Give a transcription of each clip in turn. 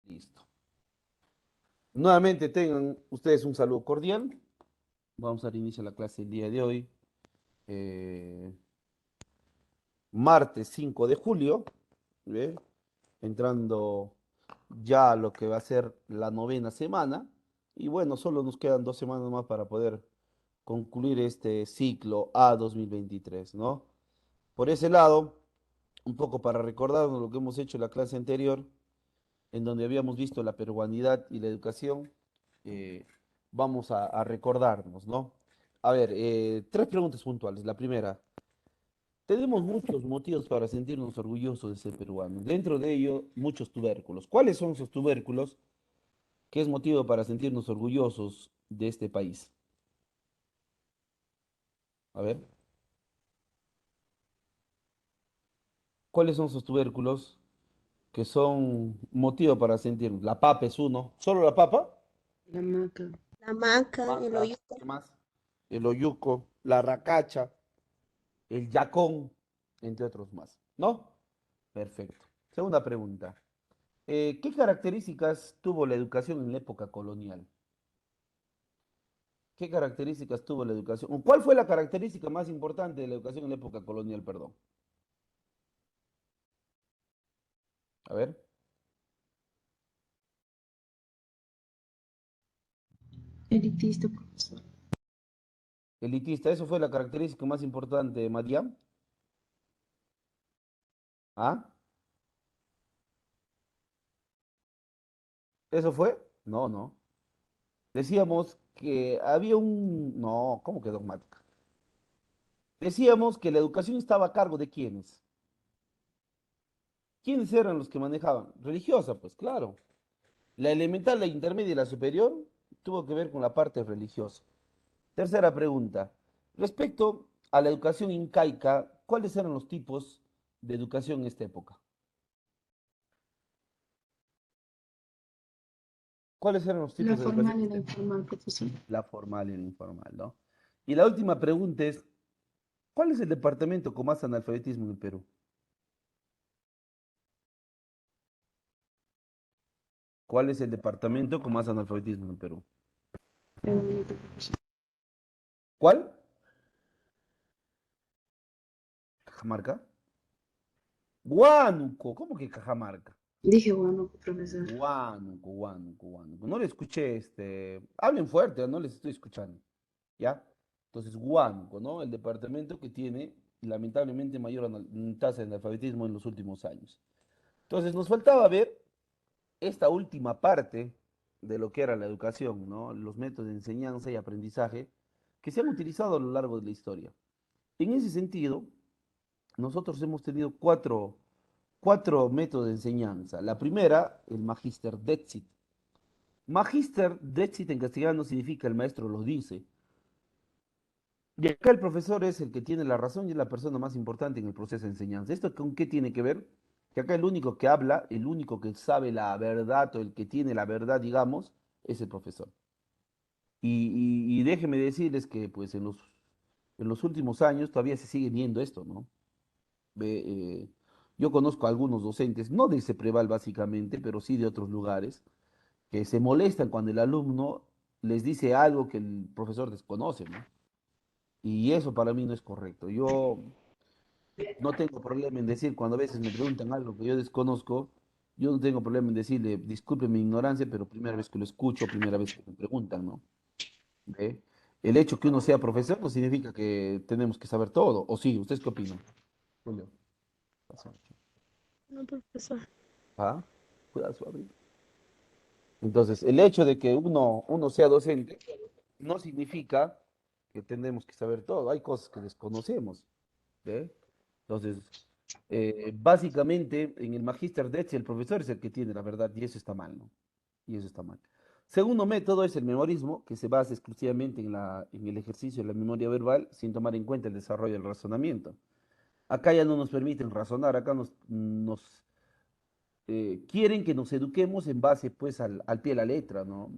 Listo. Nuevamente tengan ustedes un saludo cordial. Vamos a dar inicio a la clase el día de hoy, eh, martes 5 de julio, ¿ve? Entrando ya a lo que va a ser la novena semana. Y bueno, solo nos quedan 2 semanas más para poder concluir este ciclo A 2023, ¿no? Por ese lado, un poco para recordarnos lo que hemos hecho en la clase anterior, en donde habíamos visto la peruanidad y la educación, eh, vamos a recordarnos, ¿no? A ver, tres preguntas puntuales. La primera, tenemos muchos motivos para sentirnos orgullosos de ser peruanos. Dentro de ello, muchos tubérculos. ¿Cuáles son esos tubérculos que es motivo para sentirnos orgullosos de este país? A ver, ¿cuáles son esos tubérculos que son motivo para sentirnos? La papa es uno. ¿Solo la papa? La maca. La maca, el Maca, oyuco. ¿qué más? El oyuco, la racacha, el yacón, entre otros más. ¿No? Perfecto. Segunda pregunta. ¿Qué características tuvo la educación en la época colonial? ¿Qué características tuvo la educación? ¿O ¿Cuál fue la característica más importante de la educación en la época colonial, perdón? A ver, Elitista, profesor. elitista, ¿eso fue la característica más importante, María? ¿Ah? ¿Eso fue? No, no. Decíamos que había un... No, ¿cómo que dogmática? Decíamos que la educación estaba a cargo de quiénes. ¿Quiénes eran los que manejaban? Religiosa, pues claro. La elemental, la intermedia y la superior tuvo que ver con la parte religiosa. Tercera pregunta. Respecto a la educación incaica, ¿cuáles eran los tipos de educación en esta época? ¿Cuáles eran los La tipos de educación formal en y esta la época? informal, profesor. La formal y la informal, ¿no? Y la última pregunta es, ¿cuál es el departamento con más analfabetismo en el Perú? ¿Cuál es el departamento con más analfabetismo en el Perú? Bonito, profesor. ¿Cuál? ¿Cajamarca? Huánuco, ¿cómo que Cajamarca? Dije, bueno, profesor. Huánuco, Huánuco, Huánuco. No le escuché, hablen fuerte, no les estoy escuchando, ¿ya? Entonces, Huánuco, ¿no? El departamento que tiene, lamentablemente, mayor tasa de analfabetismo en los últimos años. Entonces, nos faltaba ver esta última parte de lo que era la educación, ¿no? Los métodos de enseñanza y aprendizaje que se han utilizado a lo largo de la historia. En ese sentido, nosotros hemos tenido cuatro métodos de enseñanza. La primera, el Magister Detsit. Magister Detsit en castellano significa el maestro lo dice. Y acá el profesor es el que tiene la razón y es la persona más importante en el proceso de enseñanza. ¿Esto con qué tiene que ver? Que acá el único que habla, el único que sabe la verdad o el que tiene la verdad, digamos, es el profesor. Y déjeme decirles que pues en los últimos años todavía se sigue viendo esto, ¿no? Ve, yo conozco a algunos docentes, no de Cepreval básicamente, pero sí de otros lugares, que se molestan cuando el alumno les dice algo que el profesor desconoce, ¿no? Y eso para mí no es correcto. Yo no tengo problema en decir, cuando a veces me preguntan algo que yo desconozco, yo no tengo problema en decirle, disculpe mi ignorancia, pero primera vez que lo escucho, primera vez que me preguntan, ¿no? ¿Ve? El hecho que uno sea profesor no significa que tenemos que saber todo. ¿O sí? ¿Ustedes qué opinan? Julio. Pasa. No, profesor. ¿Ah? Cuidado, suave. Entonces, el hecho de que uno sea docente no significa que tenemos que saber todo. Hay cosas que desconocemos. ¿Ve? Entonces, básicamente, en el Magister de el profesor es el que tiene la verdad y eso está mal, ¿no? Y eso está mal. Segundo método es el memorismo, que se basa exclusivamente en el ejercicio de la memoria verbal sin tomar en cuenta el desarrollo del razonamiento. Acá ya no nos permiten razonar, acá quieren que nos eduquemos en base pues al pie de la letra, ¿no?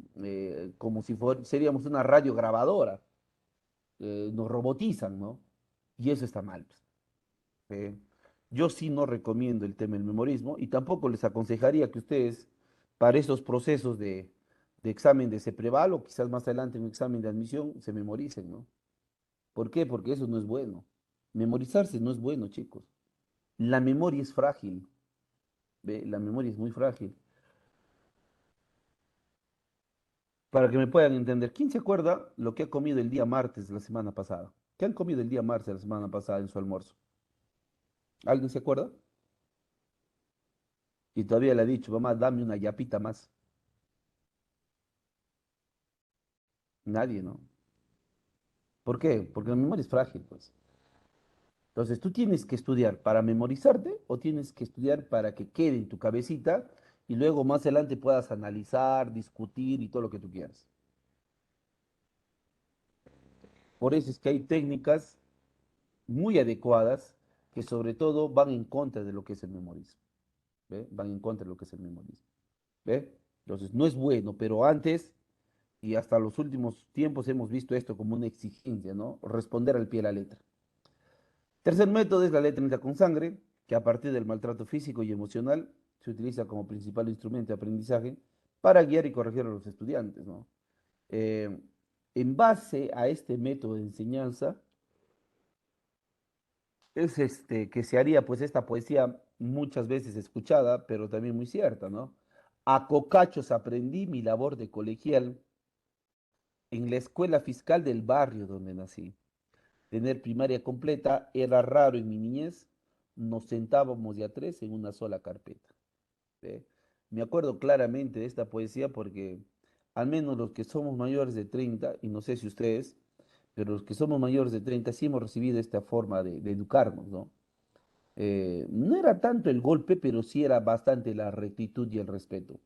Como si seríamos una radio grabadora, nos robotizan, ¿no? Y eso está mal, pues. Eh, yo sí no recomiendo el tema del memorismo y tampoco les aconsejaría que ustedes para estos procesos de examen de CEPREVAL o quizás más adelante en un examen de admisión se memoricen, ¿no? ¿Por qué? Porque eso no es bueno. Memorizarse no es bueno, chicos. La memoria es frágil, ¿ve? La memoria es muy frágil. Para que me puedan entender, ¿quién se acuerda lo que ha comido el día martes de la semana pasada? ¿Qué han comido el día martes de la semana pasada en su almuerzo? ¿Alguien se acuerda? Y todavía le ha dicho, mamá, dame una yapita más. Nadie, ¿no? ¿Por qué? Porque la memoria es frágil, pues. Entonces, tú tienes que estudiar para memorizarte o tienes que estudiar para que quede en tu cabecita y luego más adelante puedas analizar, discutir y todo lo que tú quieras. Por eso es que hay técnicas muy adecuadas que sobre todo van en contra de lo que es el memorismo. ¿Ve? Van en contra de lo que es el memorismo. ¿Ve? Entonces, no es bueno, pero antes y hasta los últimos tiempos hemos visto esto como una exigencia, ¿no? Responder al pie de la letra. Tercer método es la letra con sangre, que a partir del maltrato físico y emocional se utiliza como principal instrumento de aprendizaje para guiar y corregir a los estudiantes, ¿no? Eh, en base a este método de enseñanza es que se haría pues esta poesía muchas veces escuchada, pero también muy cierta, ¿no? A cocachos aprendí mi labor de colegial en la escuela fiscal del barrio donde nací. Tener primaria completa era raro en mi niñez. Nos sentábamos de a tres en una sola carpeta. ¿Ve? Me acuerdo claramente de esta poesía porque al menos los que somos mayores de 30, y no sé si ustedes, pero los que somos mayores de 30 sí hemos recibido esta forma de educarnos, ¿no? No era tanto el golpe, pero sí era bastante la rectitud y el respeto.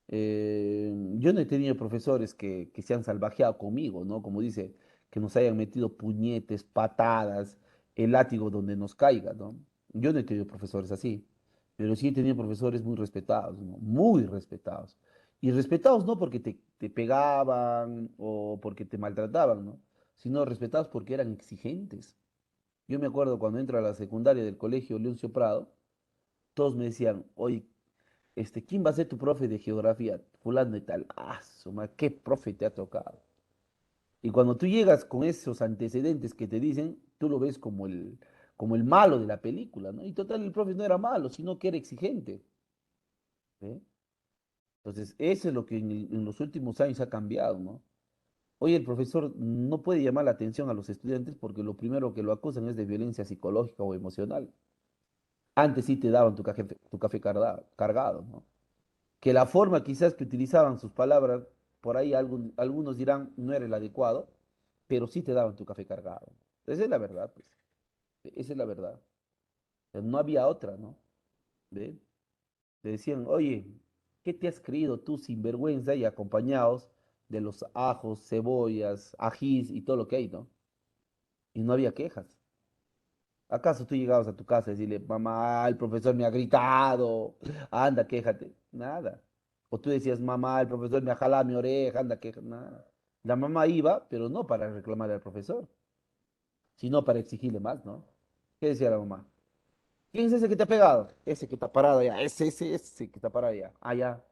Yo no he tenido profesores que se han salvajeado conmigo, ¿no? Como dice, que nos hayan metido puñetes, patadas, el látigo donde nos caiga, ¿no? Yo no he tenido profesores así, pero sí he tenido profesores muy respetados, ¿no? Muy respetados. Y respetados no porque te pegaban o porque te maltrataban, ¿no? Sino respetados porque eran exigentes. Yo me acuerdo cuando entro a la secundaria del colegio Leoncio Prado, todos me decían, oye, ¿quién va a ser tu profe de geografía? Fulano de tal. Ah, ¿qué profe te ha tocado? Y cuando tú llegas con esos antecedentes que te dicen, tú lo ves como el malo de la película, ¿no? Y total, el profe no era malo, sino que era exigente. ¿Ve? Entonces, eso es lo que en los últimos años ha cambiado, ¿no? Hoy el profesor no puede llamar la atención a los estudiantes porque lo primero que lo acusan es de violencia psicológica o emocional. Antes sí te daban tu café cargado, ¿no? Que la forma quizás que utilizaban sus palabras, por ahí algunos dirán no era el adecuado, pero sí te daban tu café cargado. Esa es la verdad, pues. Esa es la verdad. No había otra, ¿no? ¿Ve? Te decían, oye, ¿qué te has creído tú sinvergüenza? Y acompañados de los ajos, cebollas, ajís y todo lo que hay, ¿no? Y no había quejas. ¿Acaso tú llegabas a tu casa y decirle, mamá, el profesor me ha gritado, anda, quéjate? Nada. O tú decías, mamá, el profesor me ha jalado mi oreja, anda, quéjate. Nada. La mamá iba, pero no para reclamarle al profesor, sino para exigirle más, ¿no? ¿Qué decía la mamá? ¿Quién es ese que te ha pegado? Ese que está parado allá, ese que está parado allá, allá.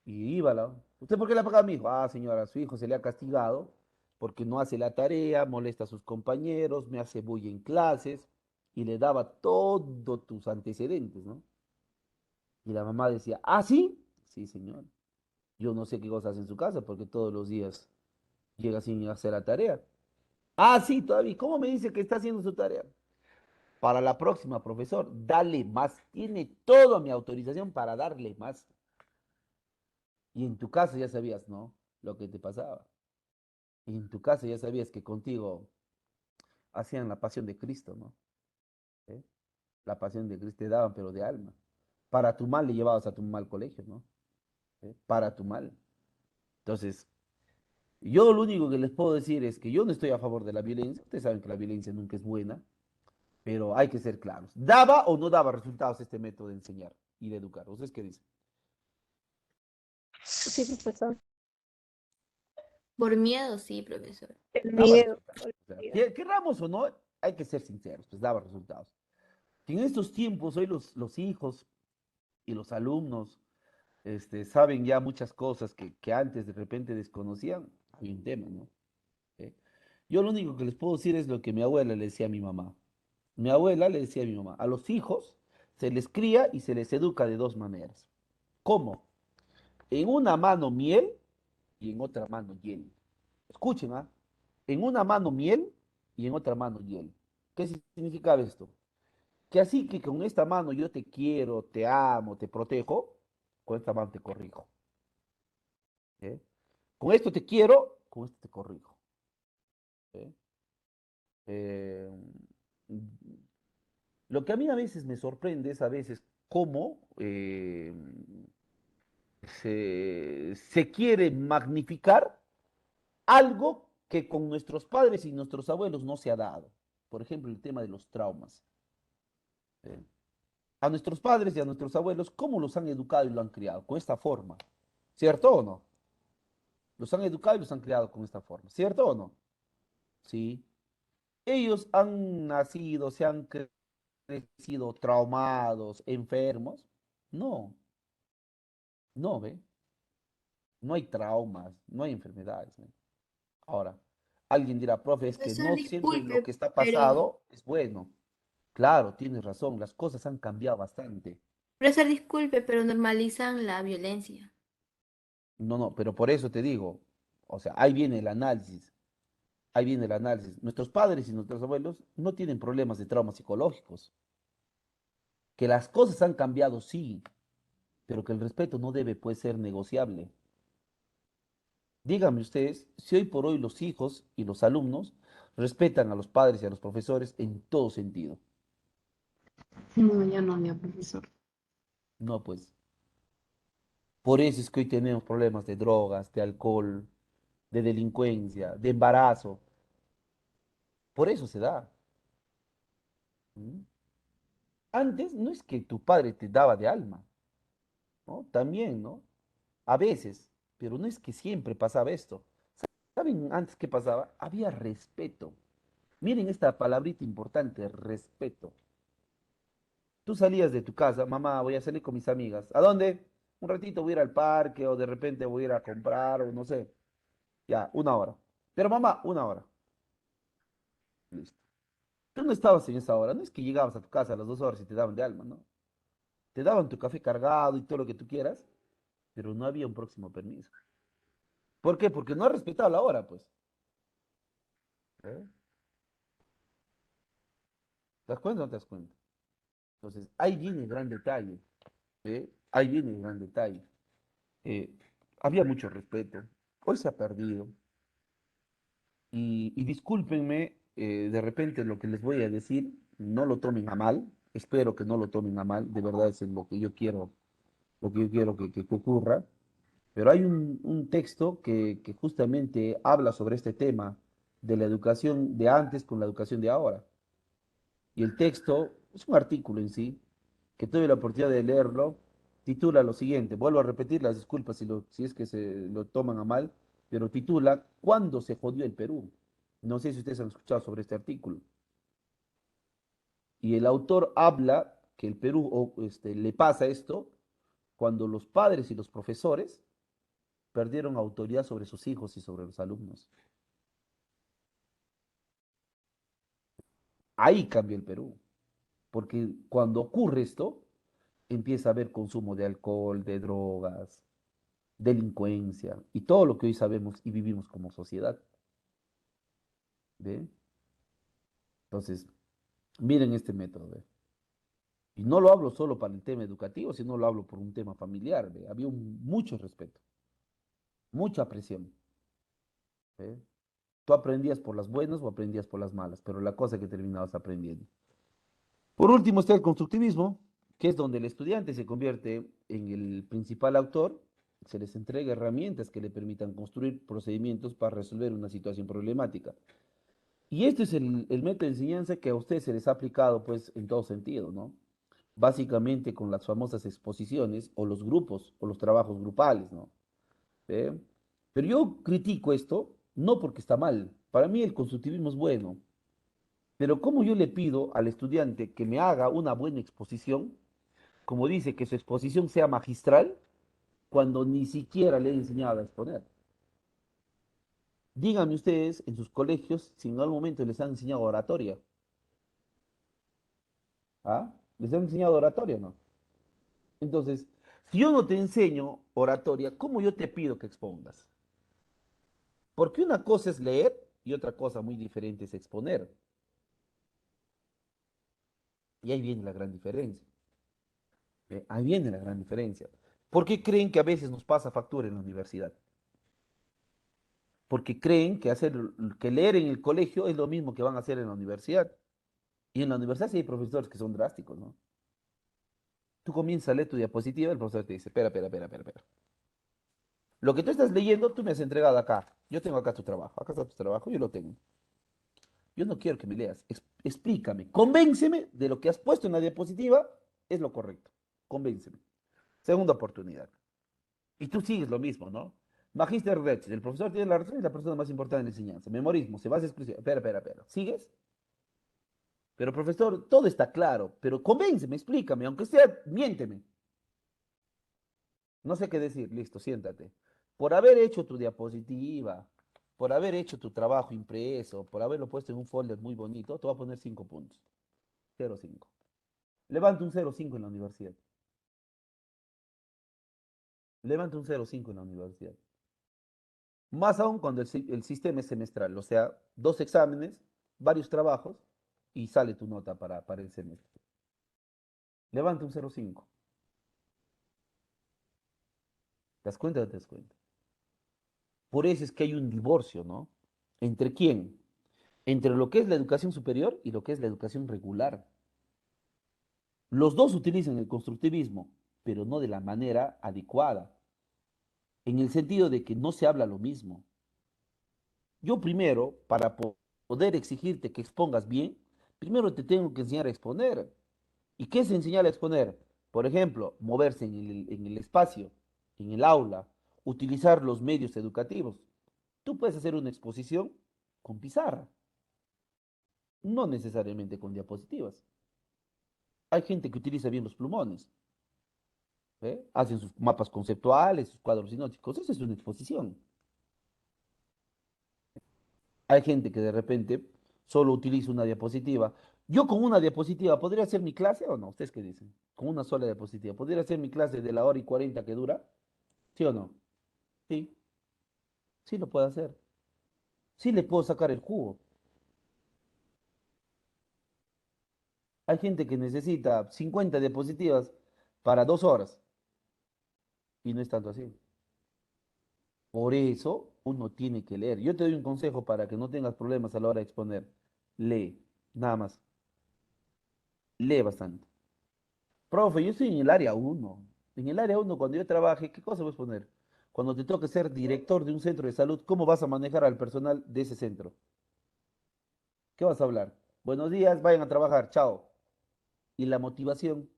Y iba la. ¿Usted por qué le ha pagado a mi hijo? Ah, señora, a su hijo se le ha castigado porque no hace la tarea, molesta a sus compañeros, me hace bullying en clases y le daba todos tus antecedentes, ¿no? Y la mamá decía, ¿ah, sí? Sí, señor. Yo no sé qué cosas hace en su casa porque todos los días llega sin hacer la tarea. Ah, sí, todavía. ¿Cómo me dice que está haciendo su tarea? Para la próxima, profesor, dale más. Tiene toda mi autorización para darle más. Y en tu casa ya sabías, ¿no? Lo que te pasaba. Y en tu casa ya sabías que contigo hacían la pasión de Cristo, ¿no? ¿Eh? La pasión de Cristo te daban, pero de alma. Para tu mal le llevabas a tu mal colegio, ¿no? Para tu mal. Entonces, yo lo único que les puedo decir es que yo no estoy a favor de la violencia. Ustedes saben que la violencia nunca es buena, pero hay que ser claros. ¿Daba o no daba resultados este método de enseñar y de educar? ¿Ustedes qué dicen? Sí, profesor. Por miedo, sí, profesor. El Daba miedo. resultados. O sea, querramos o no, hay que ser sinceros, pues daba resultados. Que en estos tiempos, hoy los hijos y los alumnos saben ya muchas cosas que antes de repente desconocían, hay un tema, ¿no? ¿Eh? Yo lo único que les puedo decir es lo que mi abuela le decía a mi mamá. Mi abuela le decía a mi mamá, a los hijos se les cría y se les educa de dos maneras. ¿Cómo? En una mano miel y en otra mano hiel. Escuchen, ¿ah? En una mano miel y en otra mano hiel. ¿Qué significa esto? Que así que con esta mano yo te quiero, te amo, te protejo, con esta mano te corrijo. ¿Eh? Con esto te quiero, con esto te corrijo. ¿Eh? Eh, lo que a mí a veces me sorprende es a veces cómo se quiere magnificar algo que con nuestros padres y nuestros abuelos no se ha dado. Por ejemplo, el tema de los traumas. ¿Eh? A nuestros padres y a nuestros abuelos, ¿cómo los han educado y lo han criado? Con esta forma. ¿Cierto o no? Los han educado y los han criado con esta forma. ¿Cierto o no? Sí. Ellos han nacido, se han crecido traumados, enfermos. No, no, ¿ve? No hay traumas, no hay enfermedades. ¿Ve? Ahora, alguien dirá, profe, es que Profesor, no siempre lo disculpe, que está pero, pasado es bueno. Claro, tienes razón, las cosas han cambiado bastante. profesor, disculpe, pero normalizan la violencia. No, no, pero por eso te digo, o sea, ahí viene el análisis, ahí viene el análisis. Nuestros padres y nuestros abuelos no tienen problemas de traumas psicológicos. Que las cosas han cambiado, sí, pero que el respeto no debe, pues, ser negociable. Díganme ustedes si hoy por hoy los hijos y los alumnos respetan a los padres y a los profesores en todo sentido. No, ya no había profesor. No, pues. Por eso es que hoy tenemos problemas de drogas, de alcohol, de delincuencia, de embarazo. Por eso se da. ¿Mm? Antes no es que tu padre te daba de alma, ¿no? También, ¿no? A veces, pero no es que siempre pasaba esto. ¿Saben antes qué pasaba? Había respeto. Miren esta palabrita importante, respeto. Tú salías de tu casa, mamá, voy a salir con mis amigas. ¿A dónde? Un ratito voy a ir al parque o de repente voy a ir a comprar o no sé. Ya, una hora. Pero mamá, una hora. Listo. Tú no estabas en esa hora, no es que llegabas a tu casa a las 2 horas y te daban de alma, ¿no? Te daban tu café cargado y todo lo que tú quieras, pero no había un próximo permiso. ¿Por qué? Porque no has respetado la hora, pues. ¿Eh? ¿Te das cuenta o no te das cuenta? Entonces, ahí viene el gran detalle. ¿Eh? Ahí viene el gran detalle. Eh, Había mucho respeto. Hoy se ha perdido. Y discúlpenme, de repente lo que les voy a decir, no lo tomen a mal. Espero que no lo tomen a mal. De verdad es lo que yo quiero, lo que yo quiero que ocurra. Pero hay un texto que justamente habla sobre este tema de la educación de antes con la educación de ahora. Y el texto es un artículo en sí, que tuve la oportunidad de leerlo, titula lo siguiente, vuelvo a repetir las disculpas si es que se lo toman a mal, pero titula ¿Cuándo se jodió el Perú? No sé si ustedes han escuchado sobre este artículo. Y el autor habla que el Perú le pasa esto cuando los padres y los profesores perdieron autoridad sobre sus hijos y sobre los alumnos. Ahí cambia el Perú, porque cuando ocurre esto, empieza a haber consumo de alcohol, de drogas, delincuencia y todo lo que hoy sabemos y vivimos como sociedad. ¿Ve? Entonces, miren este método. ¿Ve? Y no lo hablo solo para el tema educativo, sino lo hablo por un tema familiar. ¿Ve? Había mucho respeto, mucha presión. ¿Ve? Tú aprendías por las buenas o aprendías por las malas, pero la cosa que terminabas aprendiendo. Por último está el constructivismo, que es donde el estudiante se convierte en el principal autor, se les entrega herramientas que le permitan construir procedimientos para resolver una situación problemática. Y este es el método de enseñanza que a ustedes se les ha aplicado pues en todo sentido, ¿no? Básicamente con las famosas exposiciones o los grupos o los trabajos grupales, ¿no? ¿Eh? Pero yo critico esto no porque está mal. Para mí el constructivismo es bueno, pero como yo le pido al estudiante que me haga una buena exposición, como dice, que su exposición sea magistral, cuando ni siquiera le he enseñado a exponer. Díganme ustedes en sus colegios si en algún momento les han enseñado oratoria. ¿Ah? ¿Les han enseñado oratoria o no? Entonces, si yo no te enseño oratoria, ¿cómo yo te pido que expongas? Porque una cosa es leer y otra cosa muy diferente es exponer. Y ahí viene la gran diferencia. Ahí viene la gran diferencia. ¿Por qué creen que a veces nos pasa factura en la universidad? Porque creen que leer en el colegio es lo mismo que van a hacer en la universidad. Y en la universidad sí hay profesores que son drásticos, ¿no? Tú comienzas a leer tu diapositiva, el profesor te dice, espera, espera, espera, espera, espera. Lo que tú estás leyendo, tú me has entregado acá. Yo tengo acá tu trabajo. Acá está tu trabajo, yo lo tengo. Yo no quiero que me leas. Explícame, convénceme de lo que has puesto en la diapositiva es lo correcto. Convénceme. Segunda oportunidad. Y tú sigues lo mismo, ¿no? Magister Rex, el profesor tiene la razón y es la persona más importante en la enseñanza. Memorismo, se basa exclusivamente. Espera, espera, espera. ¿Sigues? Pero profesor, todo está claro, pero convénceme, explícame, aunque sea, miénteme. No sé qué decir, listo, siéntate. Por haber hecho tu diapositiva, por haber hecho tu trabajo impreso, por haberlo puesto en un folder muy bonito, te voy a poner 5 puntos. 0,5. Levanta un 0,5 en la universidad. Levanta un 0,5 en la universidad. Más aún cuando el sistema es semestral, o sea, 2 exámenes, varios trabajos y sale tu nota para el semestre. Levanta un 0,5. ¿Te das cuenta o no te das cuenta? Por eso es que hay un divorcio, ¿no? ¿Entre quién? Entre lo que es la educación superior y lo que es la educación regular. Los dos utilizan el constructivismo, pero no de la manera adecuada, en el sentido de que no se habla lo mismo. Yo primero, para poder exigirte que expongas bien, primero te tengo que enseñar a exponer. ¿Y qué es enseñar a exponer? Por ejemplo, moverse en el espacio, en el aula, utilizar los medios educativos. Tú puedes hacer una exposición con pizarra, no necesariamente con diapositivas. Hay gente que utiliza bien los plumones, ¿eh? Hacen sus mapas conceptuales, sus cuadros sinópticos, eso es una exposición. Hay gente que de repente solo utiliza una diapositiva. Yo con una diapositiva, ¿podría hacer mi clase o no? ¿Ustedes qué dicen? Con una sola diapositiva, ¿podría hacer mi clase de la hora y 40 que dura? ¿Sí o no? Sí, sí lo puedo hacer. Sí le puedo sacar el jugo. Hay gente que necesita 50 diapositivas para 2 horas y no es tanto así. Por eso uno tiene que leer. Yo te doy un consejo para que no tengas problemas a la hora de exponer. Lee, nada más. Lee bastante. Profe, yo estoy en el área uno. En el área uno, cuando yo trabaje, ¿qué cosa vas a poner? Cuando te toque ser director de un centro de salud, ¿cómo vas a manejar al personal de ese centro? ¿Qué vas a hablar? Buenos días, vayan a trabajar, chao. Y la motivación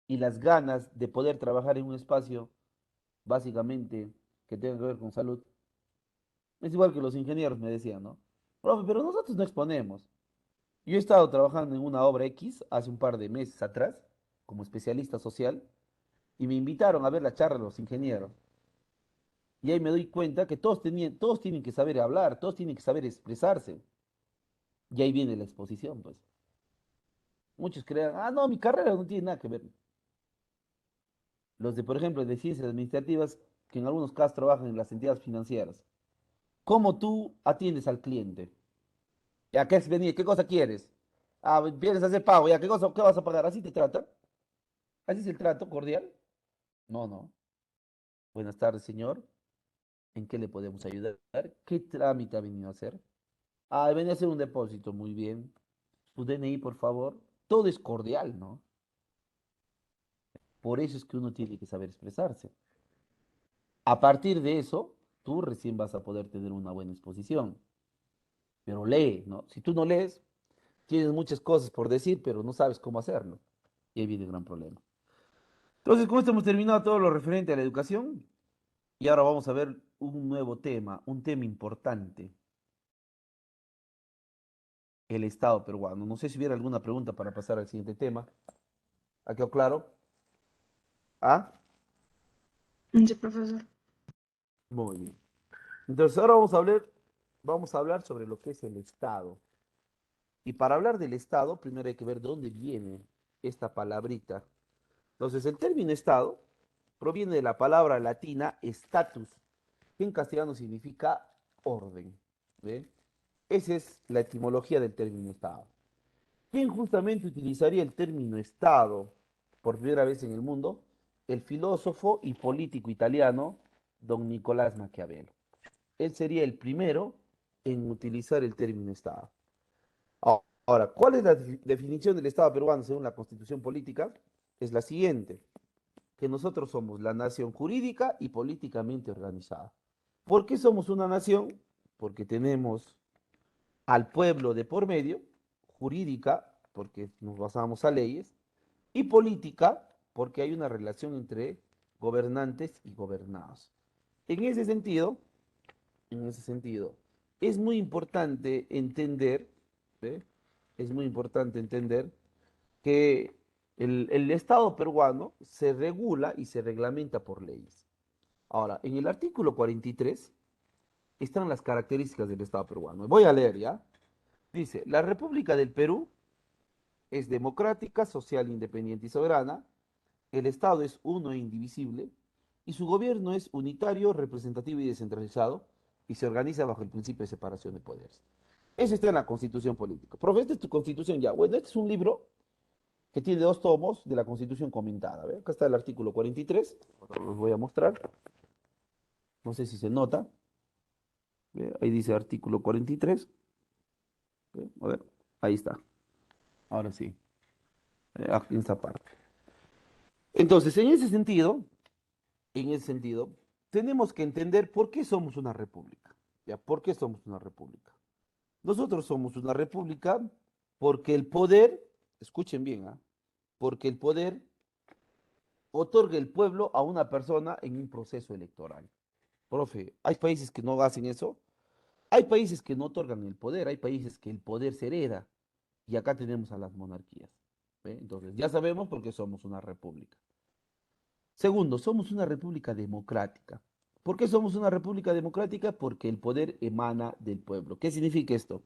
y las ganas de poder trabajar en un espacio, básicamente, que tenga que ver con salud. Es igual que los ingenieros me decían, ¿no? Profe, pero nosotros no exponemos. Yo he estado trabajando en una obra X hace un par de meses atrás, como especialista social, y me invitaron a ver la charla de los ingenieros. Y ahí me doy cuenta que todos tienen que saber hablar, todos tienen que saber expresarse. Y ahí viene la exposición, pues. Muchos crean, ah, no, mi carrera no tiene nada que ver. Los de, por ejemplo, de ciencias administrativas, que en algunos casos trabajan en las entidades financieras. ¿Cómo tú atiendes al cliente? ¿Ya qué es venir? ¿Qué cosa quieres? Ah, vienes a hacer pago, ¿ya qué cosa, qué vas a pagar? ¿Así te tratan? ¿Así es el trato cordial? No, no. Buenas tardes, señor. ¿En qué le podemos ayudar? ¿Qué trámite ha venido a hacer? Ah, venía a hacer un depósito. Muy bien. Su DNI, por favor. Todo es cordial, ¿no? Por eso es que uno tiene que saber expresarse. A partir de eso, tú recién vas a poder tener una buena exposición. Pero lee, ¿no? Si tú no lees, tienes muchas cosas por decir, pero no sabes cómo hacerlo. Y ahí viene el gran problema. Entonces, con esto hemos terminado todo lo referente a la educación. Y ahora vamos a ver un nuevo tema, un tema importante, el Estado peruano. No sé si hubiera alguna pregunta para pasar al siguiente tema. ¿Ha quedado claro? ¿Ah? Sí, profesor. Muy bien. Entonces ahora vamos a hablar sobre lo que es el Estado. Y para hablar del Estado, primero hay que ver de dónde viene esta palabrita. Entonces, el término Estado proviene de la palabra latina status, que en castellano significa orden. ¿Ve? Esa es la etimología del término Estado. ¿Quién justamente utilizaría el término Estado por primera vez en el mundo? El filósofo y político italiano don Nicolás Maquiavelo. Él sería el primero en utilizar el término Estado. Ahora, ¿cuál es la definición del Estado peruano según la Constitución Política? Es la siguiente, que nosotros somos la nación jurídica y políticamente organizada. ¿Por qué somos una nación? Porque tenemos al pueblo de por medio, jurídica, porque nos basamos a leyes, y política, porque hay una relación entre gobernantes y gobernados. En ese sentido, en ese sentido, es muy importante entender, ¿ve? Es muy importante entender que el Estado peruano se regula y se reglamenta por leyes. Ahora, en el artículo 43 están las características del Estado peruano. Voy a leer ya. Dice, la República del Perú es democrática, social, independiente y soberana. El Estado es uno e indivisible. Y su gobierno es unitario, representativo y descentralizado. Y se organiza bajo el principio de separación de poderes. Eso está en la Constitución Política. Profe, esta es tu Constitución ya. Bueno, este es un libro que tiene 2 tomos de la Constitución comentada. ¿Ve? Acá está el artículo 43. Los voy a mostrar. No sé si se nota. ¿Ve? Ahí dice artículo 43. ¿Ve? A ver, ahí está. Ahora sí. Aquí en esta parte. Entonces, en ese sentido, tenemos que entender por qué somos una república. ¿Ya? ¿Por qué somos una república? Nosotros somos una república porque el poder, escuchen bien, ¿ah? Porque el poder otorga el pueblo a una persona en un proceso electoral. Profe, ¿hay países que no hacen eso? Hay países que no otorgan el poder, hay países que el poder se hereda. Y acá tenemos a las monarquías. ¿Ve? Entonces, ya sabemos por qué somos una república. Segundo, somos una república democrática. ¿Por qué somos una república democrática? Porque el poder emana del pueblo. ¿Qué significa esto?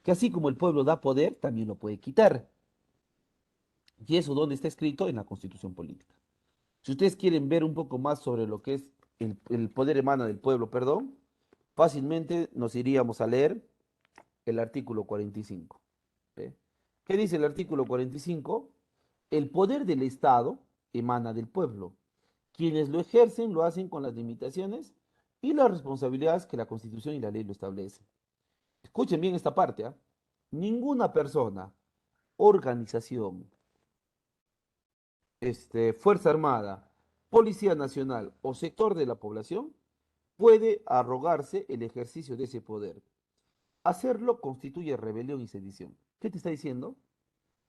Que así como el pueblo da poder, también lo puede quitar. Y eso, ¿dónde está escrito? En la Constitución Política. Si ustedes quieren ver un poco más sobre lo que es el poder emana del pueblo, perdón, fácilmente nos iríamos a leer el artículo 45. ¿Ve? ¿Qué dice el artículo 45? El poder del Estado emana del pueblo. Quienes lo ejercen lo hacen con las limitaciones y las responsabilidades que la Constitución y la ley lo establecen. Escuchen bien esta parte, ¿ah? Ninguna persona, organización, Fuerza Armada, Policía Nacional o sector de la población puede arrogarse el ejercicio de ese poder. Hacerlo constituye rebelión y sedición. ¿Qué te está diciendo?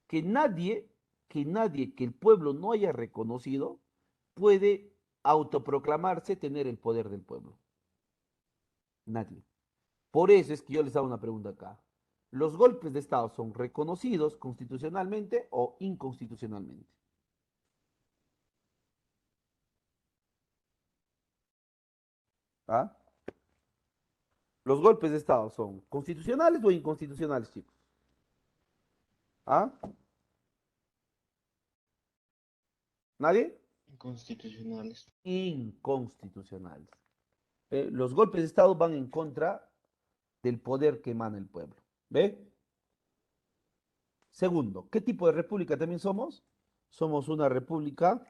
Que nadie que el pueblo no haya reconocido puede autoproclamarse tener el poder del pueblo. Nadie. Por eso es que yo les hago una pregunta acá. ¿Los golpes de Estado son reconocidos constitucionalmente o inconstitucionalmente? ¿Ah? ¿Los golpes de Estado son constitucionales o inconstitucionales, chicos? ¿Ah? ¿Nadie? Constitucionales. Inconstitucionales. Los golpes de Estado van en contra del poder que emana el pueblo. ¿Ve? Segundo, ¿qué tipo de república también somos? Somos una república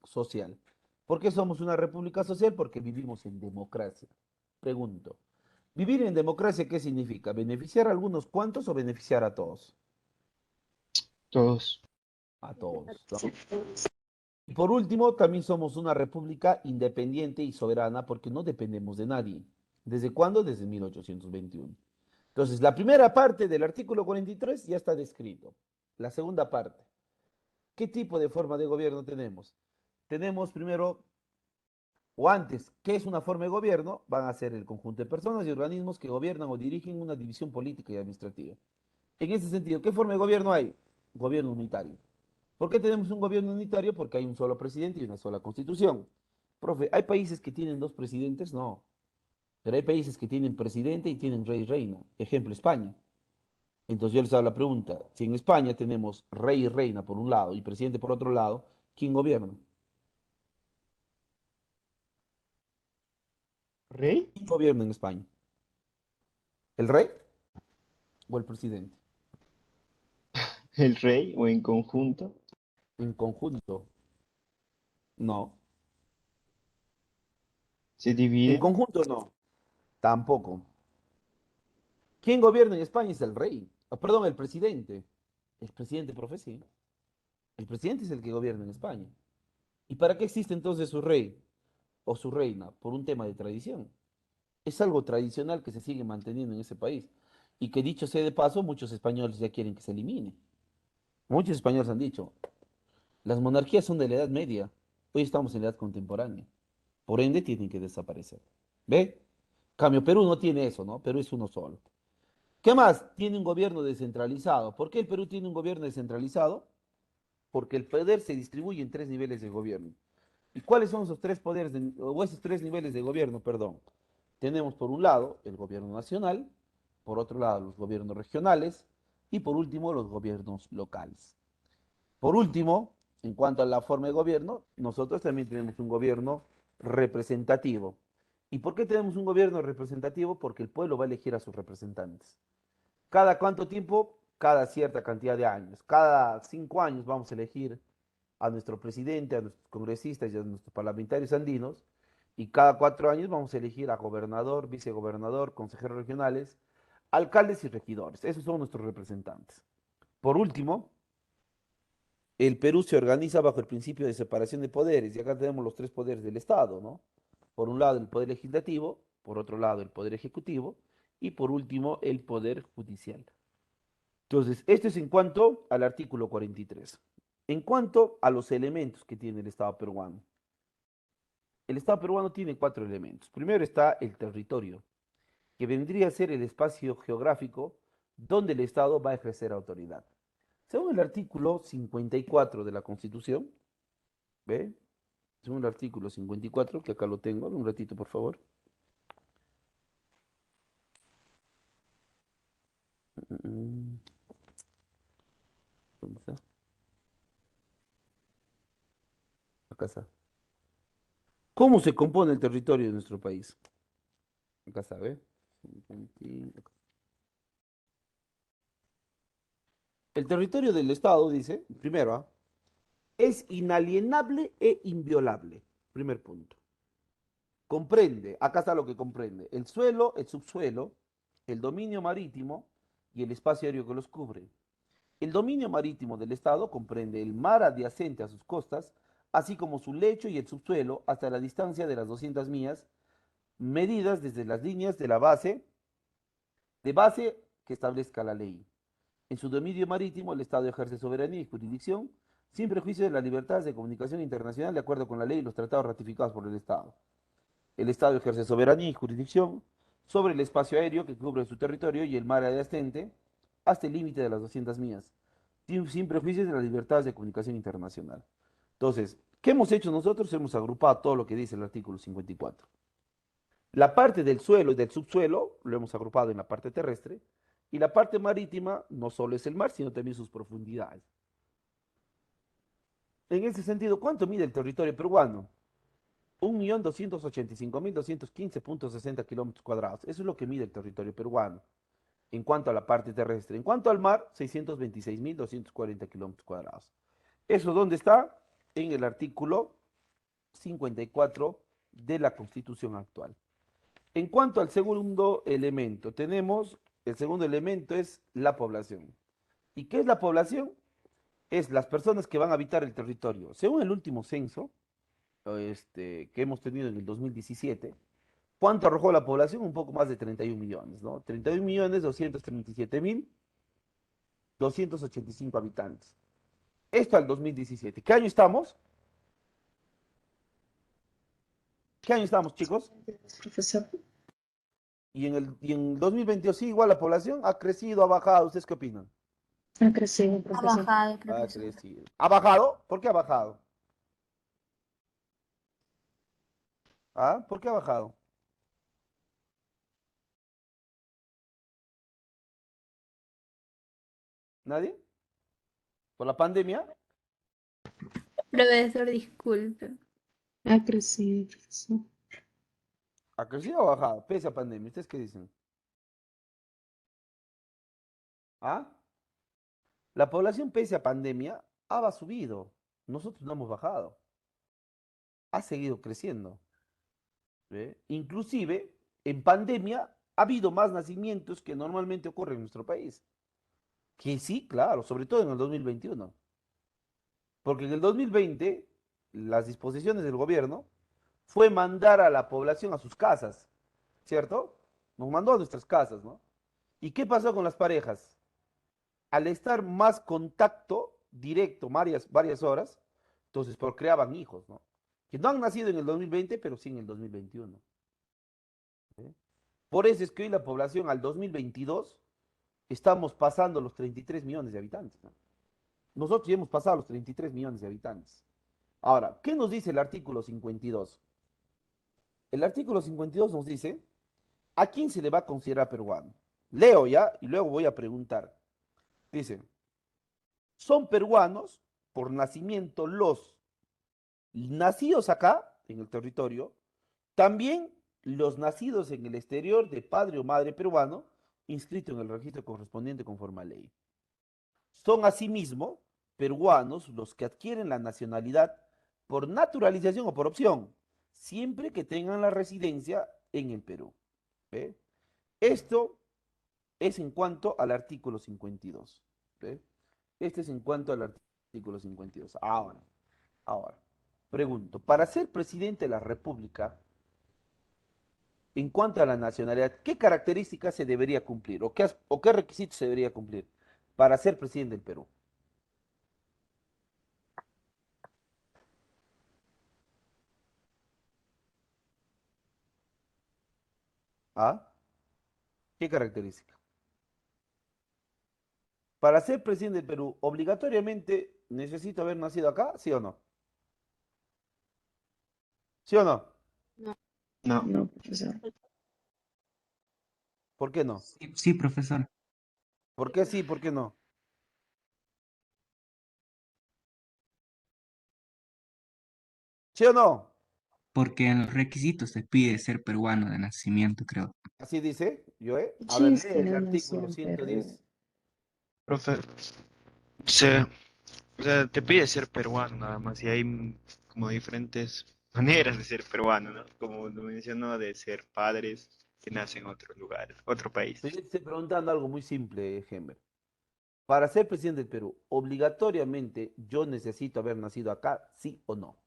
social. ¿Por qué somos una república social? Porque vivimos en democracia. Pregunto, ¿vivir en democracia qué significa? ¿Beneficiar a algunos cuantos o beneficiar a todos? Todos. A todos, ¿no? Y por último, también somos una república independiente y soberana porque no dependemos de nadie. ¿Desde cuándo? Desde 1821. Entonces, la primera parte del artículo 43 ya está descrito. La segunda parte, ¿qué tipo de forma de gobierno tenemos? Tenemos primero, o antes, ¿qué es una forma de gobierno? Van a ser el conjunto de personas y organismos que gobiernan o dirigen una división política y administrativa. En ese sentido, ¿qué forma de gobierno hay? Gobierno unitario. ¿Por qué tenemos un gobierno unitario? Porque hay un solo presidente y una sola constitución. Profe, ¿hay países que tienen dos presidentes? No. Pero hay países que tienen presidente y tienen rey y reina. Ejemplo, España. Entonces yo les hago la pregunta, si en España tenemos rey y reina por un lado y presidente por otro lado, ¿quién gobierna? ¿Rey? ¿Quién gobierna en España? ¿El rey o el presidente? ¿El rey o en conjunto? En conjunto. No. ¿Se En divide? conjunto no. Tampoco. ¿Quién gobierna en España es el rey? Ah, perdón, el presidente. El presidente, profe, sí. El presidente es el que gobierna en España. ¿Y para qué existe entonces su rey o su reina? Por un tema de tradición. Es algo tradicional que se sigue manteniendo en ese país. Y que dicho sea de paso, muchos españoles ya quieren que se elimine. Muchos españoles han dicho, las monarquías son de la Edad Media. Hoy estamos en la Edad Contemporánea. Por ende, tienen que desaparecer. ¿Ve? Cambio, Perú no tiene eso, ¿no? Perú es uno solo. ¿Qué más? Tiene un gobierno descentralizado. ¿Por qué el Perú tiene un gobierno descentralizado? Porque el poder se distribuye en tres niveles de gobierno. ¿Y cuáles son esos tres poderes, o esos tres niveles de gobierno, perdón? Tenemos por un lado el gobierno nacional, por otro lado los gobiernos regionales y por último los gobiernos locales. Por último, en cuanto a la forma de gobierno, nosotros también tenemos un gobierno representativo. ¿Y por qué tenemos un gobierno representativo? Porque el pueblo va a elegir a sus representantes. ¿Cada cuánto tiempo? Cada cierta cantidad de años. Cada 5 años vamos a elegir a nuestro presidente, a nuestros congresistas y a nuestros parlamentarios andinos. Y cada 4 años vamos a elegir a gobernador, vicegobernador, consejeros regionales, alcaldes y regidores. Esos son nuestros representantes. Por último, el Perú se organiza bajo el principio de separación de poderes. Y acá tenemos los tres poderes del Estado, ¿no? Por un lado el poder legislativo, por otro lado el poder ejecutivo y por último el poder judicial. Entonces, esto es en cuanto al artículo 43. En cuanto a los elementos que tiene el Estado peruano. El Estado peruano tiene 4 elementos. Primero está el territorio, que vendría a ser el espacio geográfico donde el Estado va a ejercer autoridad. Según el artículo 54 de la Constitución, ¿ve? Según el artículo 54, que acá lo tengo, un ratito por favor. Mm, ¿Dónde está? Acá está. ¿Cómo se compone el territorio de nuestro país? Acá está, ¿ve? El territorio del Estado, dice, primero, es inalienable e inviolable. Primer punto. Comprende, acá está lo que comprende, el suelo, el subsuelo, el dominio marítimo y el espacio aéreo que los cubre. El dominio marítimo del Estado comprende el mar adyacente a sus costas, así como su lecho y el subsuelo hasta la distancia de las 200 millas, medidas desde las líneas de base que establezca la ley. En su dominio marítimo, el Estado ejerce soberanía y jurisdicción sin prejuicio de las libertades de comunicación internacional de acuerdo con la ley y los tratados ratificados por el Estado. El Estado ejerce soberanía y jurisdicción sobre el espacio aéreo que cubre su territorio y el mar adyacente hasta el límite de las 200 millas, sin prejuicios de las libertades de comunicación internacional. Entonces, ¿qué hemos hecho nosotros? Hemos agrupado todo lo que dice el artículo 54. La parte del suelo y del subsuelo lo hemos agrupado en la parte terrestre y la parte marítima no solo es el mar, sino también sus profundidades. En ese sentido, ¿cuánto mide el territorio peruano? 1.285.215.60 kilómetros cuadrados. Eso es lo que mide el territorio peruano en cuanto a la parte terrestre. En cuanto al mar, 626.240 kilómetros cuadrados. ¿Eso dónde está? En el artículo 54 de la Constitución actual. En cuanto al segundo elemento, el segundo elemento es la población. ¿Y qué es la población? Es las personas que van a habitar el territorio. Según el último censo que hemos tenido en el 2017, ¿cuánto arrojó la población? Un poco más de 31 millones, ¿no? 31.237.285 habitantes. Esto al 2017. ¿Qué año estamos? ¿Qué año estamos, chicos? Profesor. Y en 2022 sí, igual la población ha crecido, ha bajado. ¿Ustedes qué opinan? Ha crecido, Ha profesor. bajado, Ha profesor. crecido. ¿Ha bajado? ¿Por qué ha bajado? ¿Ah? ¿Por qué ha bajado? ¿Nadie? ¿Por la pandemia? Profesor, disculpe. Ha crecido, profesor. ¿Ha crecido o ha bajado? Pese a pandemia. ¿Ustedes qué dicen? ¿Ah? La población pese a pandemia ha subido. Nosotros no hemos bajado. Ha seguido creciendo. ¿Ve? Inclusive, en pandemia ha habido más nacimientos que normalmente ocurre en nuestro país. Que sí, claro, sobre todo en el 2021. Porque en el 2020, las disposiciones del gobierno fue mandar a la población a sus casas, ¿cierto? Nos mandó a nuestras casas, ¿no? ¿Y qué pasó con las parejas? Al estar más contacto directo varias horas, entonces procreaban hijos, ¿no? Que no han nacido en el 2020, pero sí en el 2021. ¿Eh? Por eso es que hoy la población al 2022 estamos pasando los 33 millones de habitantes, ¿no? Nosotros ya hemos pasado los 33 millones de habitantes. Ahora, ¿qué nos dice el artículo 52? El artículo 52 nos dice, ¿a quién se le va a considerar peruano? Leo ya y luego voy a preguntar. Dice, son peruanos por nacimiento los nacidos acá, en el territorio, también los nacidos en el exterior de padre o madre peruano, inscrito en el registro correspondiente conforme a ley. Son asimismo peruanos los que adquieren la nacionalidad por naturalización o por opción, siempre que tengan la residencia en el Perú. ¿Ve? Esto es en cuanto al artículo 52. ¿Ve? Este es en cuanto al artículo 52. Ahora, pregunto, para ser presidente de la República, en cuanto a la nacionalidad, ¿qué características se debería cumplir o qué requisitos se debería cumplir para ser presidente del Perú? ¿Ah? ¿Qué característica? Para ser presidente del Perú, obligatoriamente necesito haber nacido acá, ¿sí o no? ¿Sí o no? No. No, No, profesor. ¿Por qué no? Sí, sí, profesor, ¿Por qué sí? ¿Por qué no? ¿Sí o no? porque en los requisitos se pide ser peruano de nacimiento, creo. Así dice, yo, ¿eh? A ver, lee Chiste, el no nació artículo en Perú. 110. Profe, se, o sea, te pide ser peruano nada más y hay como diferentes maneras de ser peruano, ¿no? Como lo mencionó, de ser padres que nacen en otro lugar, otro país. Pero yo te estoy preguntando algo muy simple, Gember. Para ser presidente del Perú, obligatoriamente yo necesito haber nacido acá, ¿sí o no?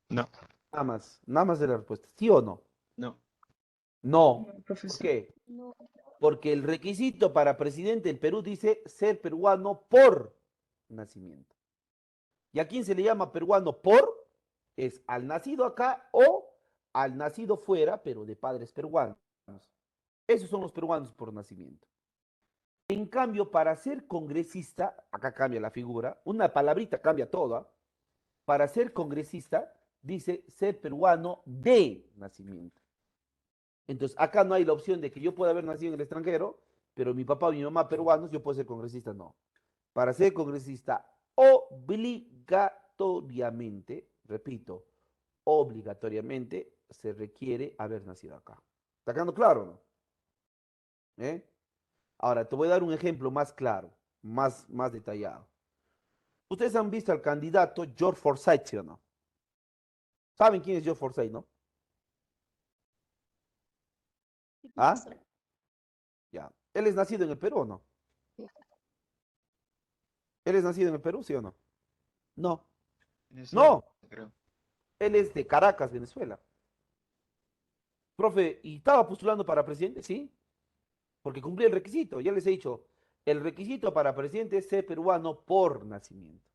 No, Nada más de la respuesta, ¿sí o no? no. No. No, ¿Por profesor. qué? Porque el requisito para presidente del Perú dice ser peruano por nacimiento. ¿Y a quién se le llama peruano por? Es al nacido acá o al nacido fuera, pero de padres peruanos. Esos son los peruanos por nacimiento. En cambio, para ser congresista, acá cambia la figura, una palabrita cambia toda. Para ser congresista, dice ser peruano de nacimiento. Entonces, acá no hay la opción de que yo pueda haber nacido en el extranjero, pero mi papá o mi mamá peruanos, yo puedo ser congresista, no. Para ser congresista, obligatoriamente, repito, obligatoriamente se requiere haber nacido acá. ¿Está quedando claro o no? ¿Eh? Ahora, te voy a dar un ejemplo más claro, más detallado. Ustedes han visto al candidato George Forsyth, ¿sí o no? ¿Saben quién es George Forsyth, no? Sí, ¿Ah? profesor. Ya. ¿Él es nacido en el Perú o no? ¿Él es nacido en el Perú, sí o no? No. Venezuela, No. creo. Él es de Caracas, Venezuela. Profe, ¿y estaba postulando para presidente? Sí, porque cumplía el requisito. Ya les he dicho, el requisito para presidente es ser peruano por nacimiento.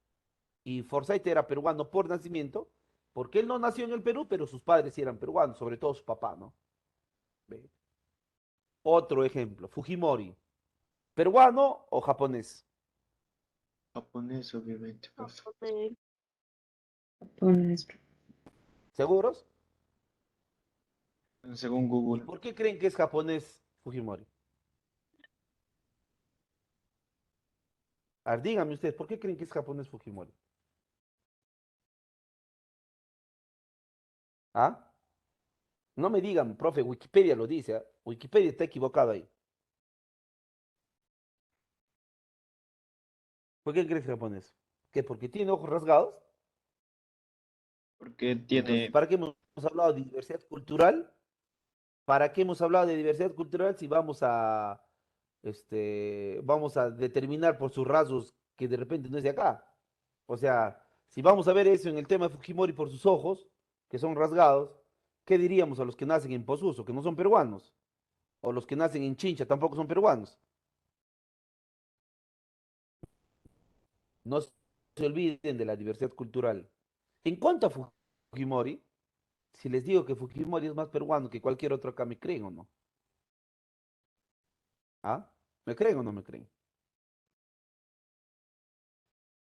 Y Forsyth era peruano por nacimiento, porque él no nació en el Perú, pero sus padres sí eran peruanos, sobre todo su papá, ¿no? Ve. Otro ejemplo, Fujimori, ¿peruano o japonés? Japonés, obviamente, No, profe. profe. Japonés. ¿Seguros? Según ¿Y Google. por qué creen que es japonés Fujimori? A ver, díganme ustedes, ¿por qué creen que es japonés Fujimori? ¿Ah? No me digan, profe, Wikipedia lo dice, ¿ah? Wikipedia está equivocado ahí. ¿Por qué crees que es japonés? ¿Qué? ¿Porque tiene ojos rasgados? Porque Entonces, tiene, ¿para qué hemos hablado de diversidad cultural? ¿Para qué hemos hablado de diversidad cultural si vamos a determinar por sus rasgos que de repente no es de acá? O sea, si vamos a ver eso en el tema de Fujimori por sus ojos, que son rasgados, ¿qué diríamos a los que nacen en Posuso, que no son peruanos? O los que nacen en Chincha, tampoco son peruanos. No se olviden de la diversidad cultural. En cuanto a Fujimori, si les digo que Fujimori es más peruano que cualquier otro acá, ¿me creen o no? ¿Ah? ¿Me creen o no me creen?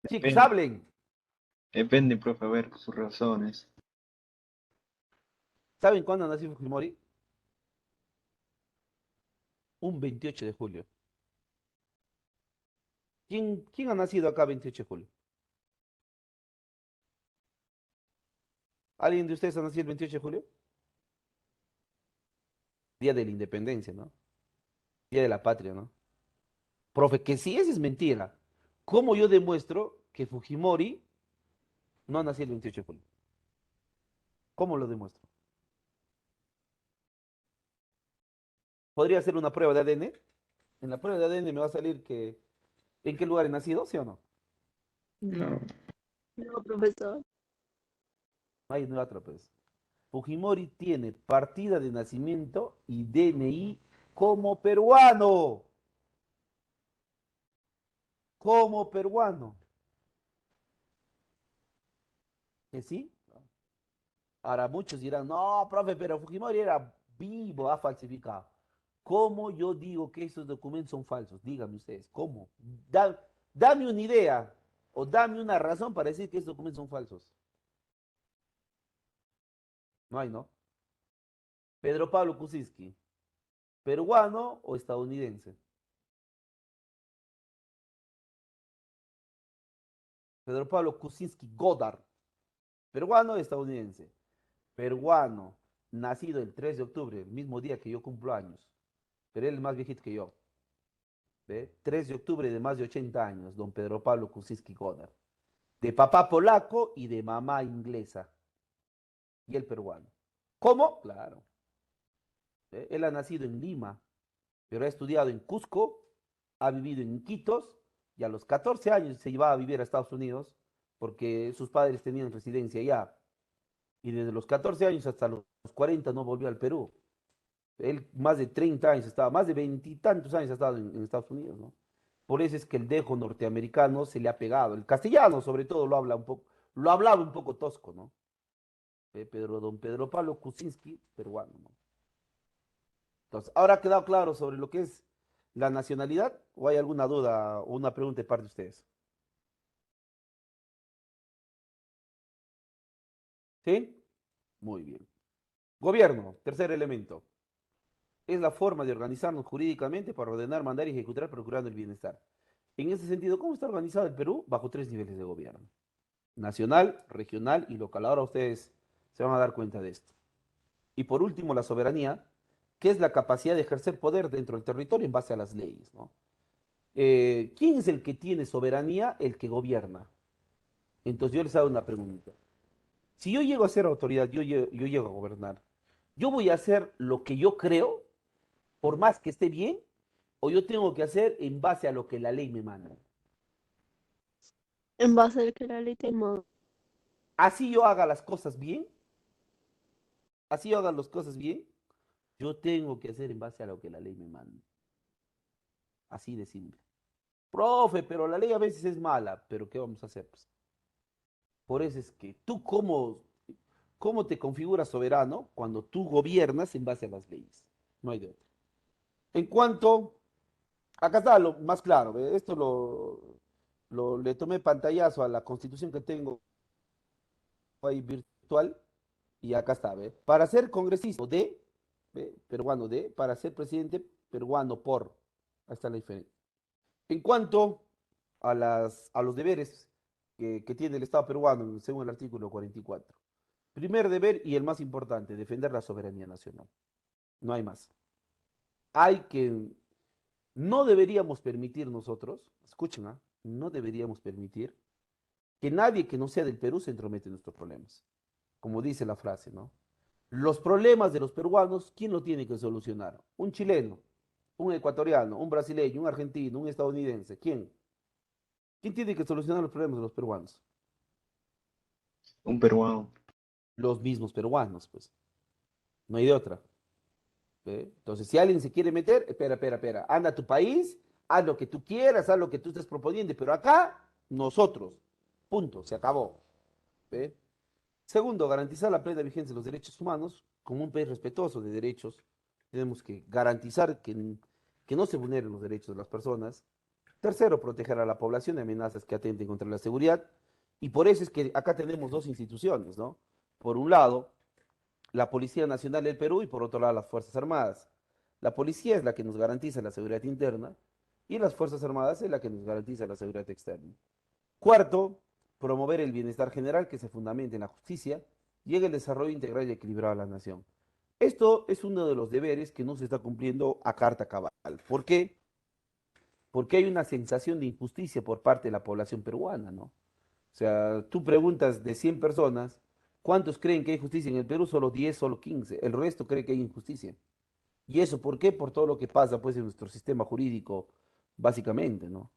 Chicos, depende, hablen. depende, profe, a ver sus razones. ¿Saben cuándo nació Fujimori? Un 28 de julio. ¿Quién ha nacido acá 28 de julio? ¿Alguien de ustedes ha nacido el 28 de julio? Día de la Independencia, ¿no? Día de la Patria, ¿no? Profe, que si esa es mentira, ¿cómo yo demuestro que Fujimori no nació el 28 de julio? ¿Cómo lo demuestro? ¿Podría hacer una prueba de ADN? En la prueba de ADN me va a salir que en qué lugar he nacido, ¿sí o no? No. No, profesor. Ahí no hay otra, pues. Fujimori tiene partida de nacimiento y DNI como peruano. Como peruano. ¿Que sí? Ahora muchos dirán, no, profe, pero Fujimori era vivo, ha falsificado. ¿Cómo yo digo que esos documentos son falsos? Díganme ustedes, ¿cómo? Dame una idea o dame una razón para decir que esos documentos son falsos. No hay, ¿no? Pedro Pablo Kuczynski, ¿peruano o estadounidense? Pedro Pablo Kuczynski Goddard, ¿peruano o estadounidense? Peruano, nacido el 3 de octubre, el mismo día que yo cumplo años, pero él es más viejito que yo. ¿Ve? 3 de octubre de más de 80 años, don Pedro Pablo Kuczynski Goddard. De papá polaco y de mamá inglesa. Y el peruano. ¿Cómo? Claro. ¿Ve? Él ha nacido en Lima, pero ha estudiado en Cusco, ha vivido en Iquitos y a los 14 años se iba a vivir a Estados Unidos porque sus padres tenían residencia allá. Y desde los 14 años hasta los 40 no volvió al Perú. Él más de 30 años estaba, más de 20 y tantos años ha estado en Estados Unidos, ¿no? Por eso es que el dejo norteamericano se le ha pegado. El castellano, sobre todo, lo habla un poco, lo hablaba un poco tosco, ¿no? Don Pedro Pablo Kuczynski, peruano, ¿no? Entonces, ¿ahora ha quedado claro sobre lo que es la nacionalidad? ¿O hay alguna duda o una pregunta de parte de ustedes? ¿Sí? Muy bien. Gobierno, tercer elemento. Es la forma de organizarnos jurídicamente para ordenar, mandar y ejecutar procurando el bienestar. En ese sentido, ¿cómo está organizado el Perú? Bajo tres niveles de gobierno: nacional, regional y local. Ahora ustedes se van a dar cuenta de esto. Y por último, la soberanía, que es la capacidad de ejercer poder dentro del territorio en base a las leyes, ¿no? ¿Quién es el que tiene soberanía? El que gobierna. Entonces yo les hago una pregunta. Si yo llego a ser autoridad, yo llego a gobernar, ¿yo voy a hacer lo que yo creo, por más que esté bien, o yo tengo que hacer en base a lo que la ley me manda? En base a que la ley te manda. Así yo haga las cosas bien, así yo haga las cosas bien, yo tengo que hacer en base a lo que la ley me manda. Así de simple. Profe, pero la ley a veces es mala, pero ¿qué vamos a hacer? Pues, por eso es que tú cómo te configuras soberano cuando tú gobiernas en base a las leyes. No hay de otra. En cuanto, acá está lo más claro, ¿ve? Le tomé pantallazo a la constitución que tengo ahí virtual y acá está, ¿ve? Para ser congresista de, ¿ve? Peruano de, para ser presidente peruano por. Ahí está la diferencia. En cuanto a los deberes que tiene el Estado peruano, según el artículo 44. Primer deber y el más importante, defender la soberanía nacional. No hay más. Hay que, no deberíamos permitir nosotros, escuchen, ¿ah? No deberíamos permitir que nadie que no sea del Perú se entromete en nuestros problemas. Como dice la frase, ¿no? Los problemas de los peruanos, ¿quién lo tiene que solucionar? Un chileno, un ecuatoriano, un brasileño, un argentino, un estadounidense. ¿Quién? ¿Quién tiene que solucionar los problemas de los peruanos? Un peruano. Los mismos peruanos, pues. No hay de otra. ¿Ve? Entonces, si alguien se quiere meter, espera. Anda a tu país, haz lo que tú quieras, haz lo que tú estés proponiendo, pero acá, nosotros. Punto, se acabó. ¿Ve? Segundo, garantizar la plena vigencia de los derechos humanos. Como un país respetuoso de derechos, tenemos que garantizar que no se vulneren los derechos de las personas. Tercero, proteger a la población de amenazas que atenten contra la seguridad. Y por eso es que acá tenemos dos instituciones, ¿no? Por un lado, la Policía Nacional del Perú y por otro lado las Fuerzas Armadas. La policía es la que nos garantiza la seguridad interna y las Fuerzas Armadas es la que nos garantiza la seguridad externa. Cuarto, promover el bienestar general que se fundamente en la justicia y en el desarrollo integral y equilibrado de la nación. Esto es uno de los deberes que no se está cumpliendo a carta cabal. ¿Por qué? Porque hay una sensación de injusticia por parte de la población peruana, ¿no? O sea, tú preguntas de 100 personas, ¿cuántos creen que hay justicia en el Perú? Solo 10, solo 15. El resto cree que hay injusticia. ¿Y eso por qué? Por todo lo que pasa pues en nuestro sistema jurídico, básicamente, ¿no?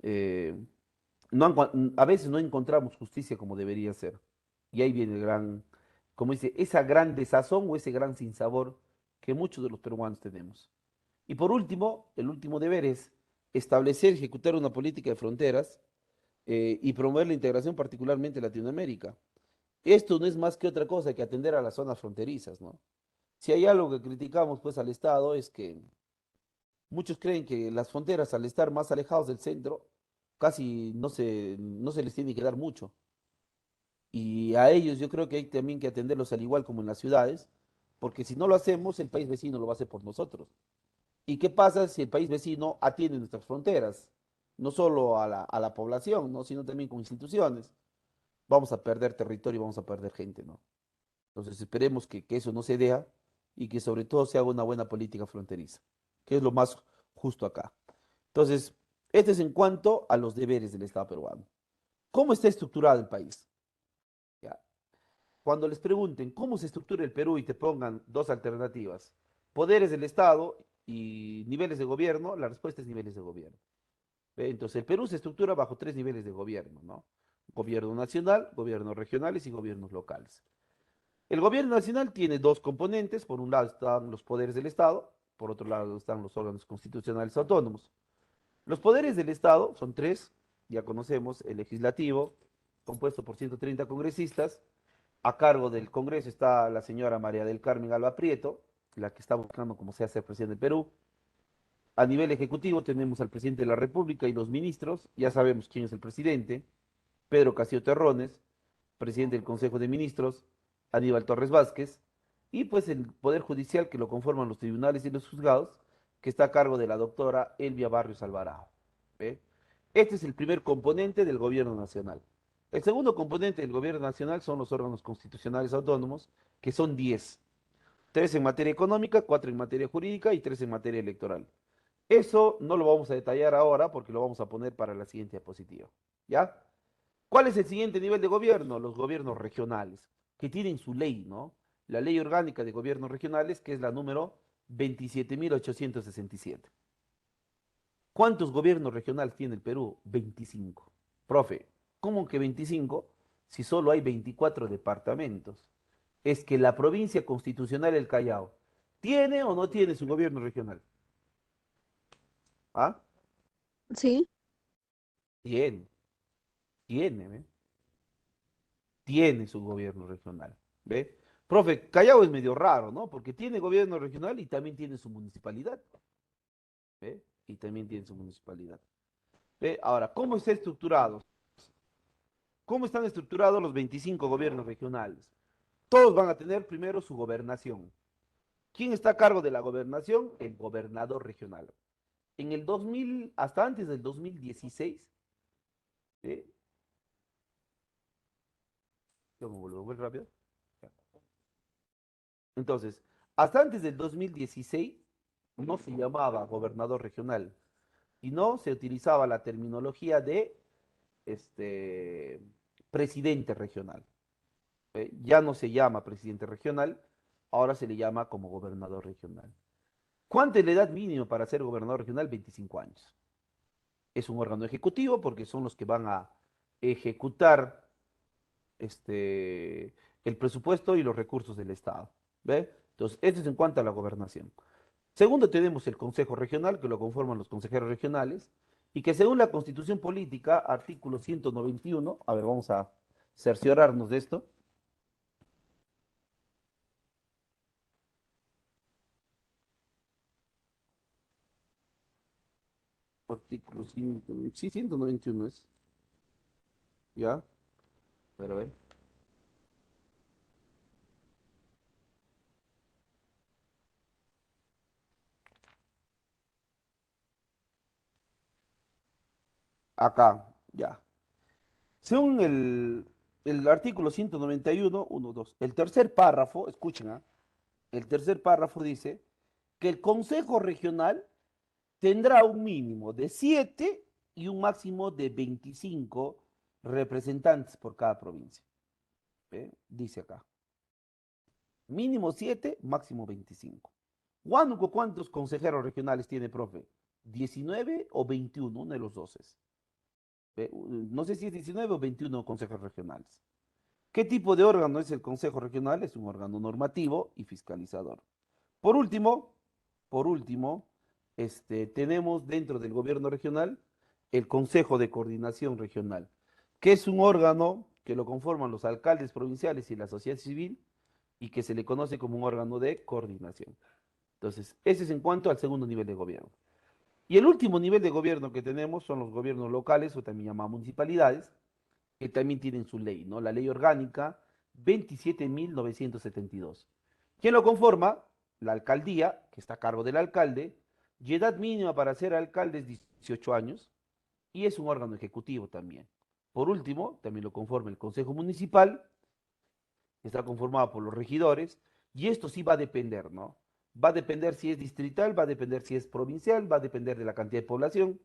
Eh, a veces no encontramos justicia como debería ser. Y ahí viene el gran, como dice, esa gran desazón o ese gran sinsabor que muchos de los peruanos tenemos. Y por último, el último deber es establecer y ejecutar una política de fronteras y promover la integración particularmente en Latinoamérica. Esto no es más que otra cosa que atender a las zonas fronterizas, ¿no? Si hay algo que criticamos pues al Estado es que muchos creen que las fronteras al estar más alejados del centro casi no se les tiene que dar mucho. Y a ellos yo creo que hay también que atenderlos al igual como en las ciudades, porque si no lo hacemos, el país vecino lo va a hacer por nosotros. ¿Y qué pasa si el país vecino atiende nuestras fronteras? No solo a la población, ¿no? Sino también con instituciones. Vamos a perder territorio y vamos a perder gente, ¿no? Entonces esperemos que eso no se dé y que sobre todo se haga una buena política fronteriza, que es lo más justo acá. Entonces, este es en cuanto a los deberes del Estado peruano. ¿Cómo está estructurado el país? ¿Ya? Cuando les pregunten cómo se estructura el Perú y te pongan dos alternativas, poderes del Estado y niveles de gobierno, la respuesta es niveles de gobierno. ¿Ve? Entonces, el Perú se estructura bajo tres niveles de gobierno, ¿no? Gobierno nacional, gobiernos regionales y gobiernos locales. El gobierno nacional tiene dos componentes. Por un lado están los poderes del Estado, por otro lado están los órganos constitucionales autónomos. Los poderes del Estado son tres, ya conocemos, el legislativo, compuesto por 130 congresistas. A cargo del Congreso está la señora María del Carmen Alba Prieto, la que está buscando como sea ser presidente del Perú. A nivel ejecutivo tenemos al presidente de la República y los ministros. Ya sabemos quién es el presidente: Pedro Castillo Terrones, presidente del Consejo de Ministros, Aníbal Torres Vázquez, y pues el Poder Judicial que lo conforman los tribunales y los juzgados, que está a cargo de la doctora Elvia Barrios Alvarado. ¿Ve? Este es el primer componente del gobierno nacional. El segundo componente del gobierno nacional son los órganos constitucionales autónomos, que son 10. 3 en materia económica, 4 en materia jurídica y 3 en materia electoral. Eso no lo vamos a detallar ahora porque lo vamos a poner para la siguiente diapositiva. ¿Ya? ¿Cuál es el siguiente nivel de gobierno? Los gobiernos regionales, que tienen su ley, ¿no? La ley orgánica de gobiernos regionales, que es la número 27.867. ¿Cuántos gobiernos regionales tiene el Perú? 25. Profe, ¿cómo que 25 si solo hay 24 departamentos? Es que la provincia constitucional del Callao, ¿tiene o no tiene su gobierno regional? ¿Ah? Sí, Tiene, ¿eh? Tiene su gobierno regional, ¿ve? Profe, Callao es medio raro, ¿no? Porque tiene gobierno regional y también tiene su municipalidad, ¿ve? Y también tiene su municipalidad. ¿Ve? Ahora, ¿cómo está estructurado? ¿Cómo están estructurados los 25 gobiernos regionales? Todos van a tener primero su gobernación. ¿Quién está a cargo de la gobernación? El gobernador regional. En el 2000, hasta antes del 2016, ¿sí? ¿Cómo vuelvo muy rápido? Entonces, hasta antes del 2016 no se llamaba gobernador regional, sino se utilizaba la terminología de presidente regional. Ya no se llama presidente regional, ahora se le llama como gobernador regional. ¿Cuánta es la edad mínima para ser gobernador regional? 25 años. Es un órgano ejecutivo porque son los que van a ejecutar el presupuesto y los recursos del Estado. ¿Ve? Entonces, esto es en cuanto a la gobernación. Segundo, tenemos el Consejo Regional, que lo conforman los consejeros regionales, y que según la Constitución Política, artículo 191, a ver, vamos a cerciorarnos de esto. Artículo 100, sí, 191 es. ¿Ya? Pero a ver. Acá, ya. Según el artículo 191, 1, 2, el tercer párrafo, escuchen, ¿ah? El tercer párrafo dice que el Consejo Regional tendrá un mínimo de 7 y un máximo de 25 representantes por cada provincia. ¿Ve? Dice acá. Mínimo 7, máximo 25. Huánuco, ¿cuántos consejeros regionales tiene, profe? 19 o 21, uno de los dos es. No sé si es 19 o 21 consejos regionales. ¿Qué tipo de órgano es el Consejo Regional? Es un órgano normativo y fiscalizador. Por último, tenemos dentro del gobierno regional el Consejo de Coordinación Regional, que es un órgano que lo conforman los alcaldes provinciales y la sociedad civil y que se le conoce como un órgano de coordinación. Entonces, ese es en cuanto al segundo nivel de gobierno. Y el último nivel de gobierno que tenemos son los gobiernos locales, o también llamados municipalidades, que también tienen su ley, ¿no? La ley orgánica 27.972. ¿Quién lo conforma? La alcaldía, que está a cargo del alcalde, y edad mínima para ser alcalde es 18 años, y es un órgano ejecutivo también. Por último, también lo conforma el Consejo Municipal, que está conformado por los regidores, y esto sí va a depender, ¿no? Va a depender si es distrital, va a depender si es provincial, va a depender de la cantidad de población,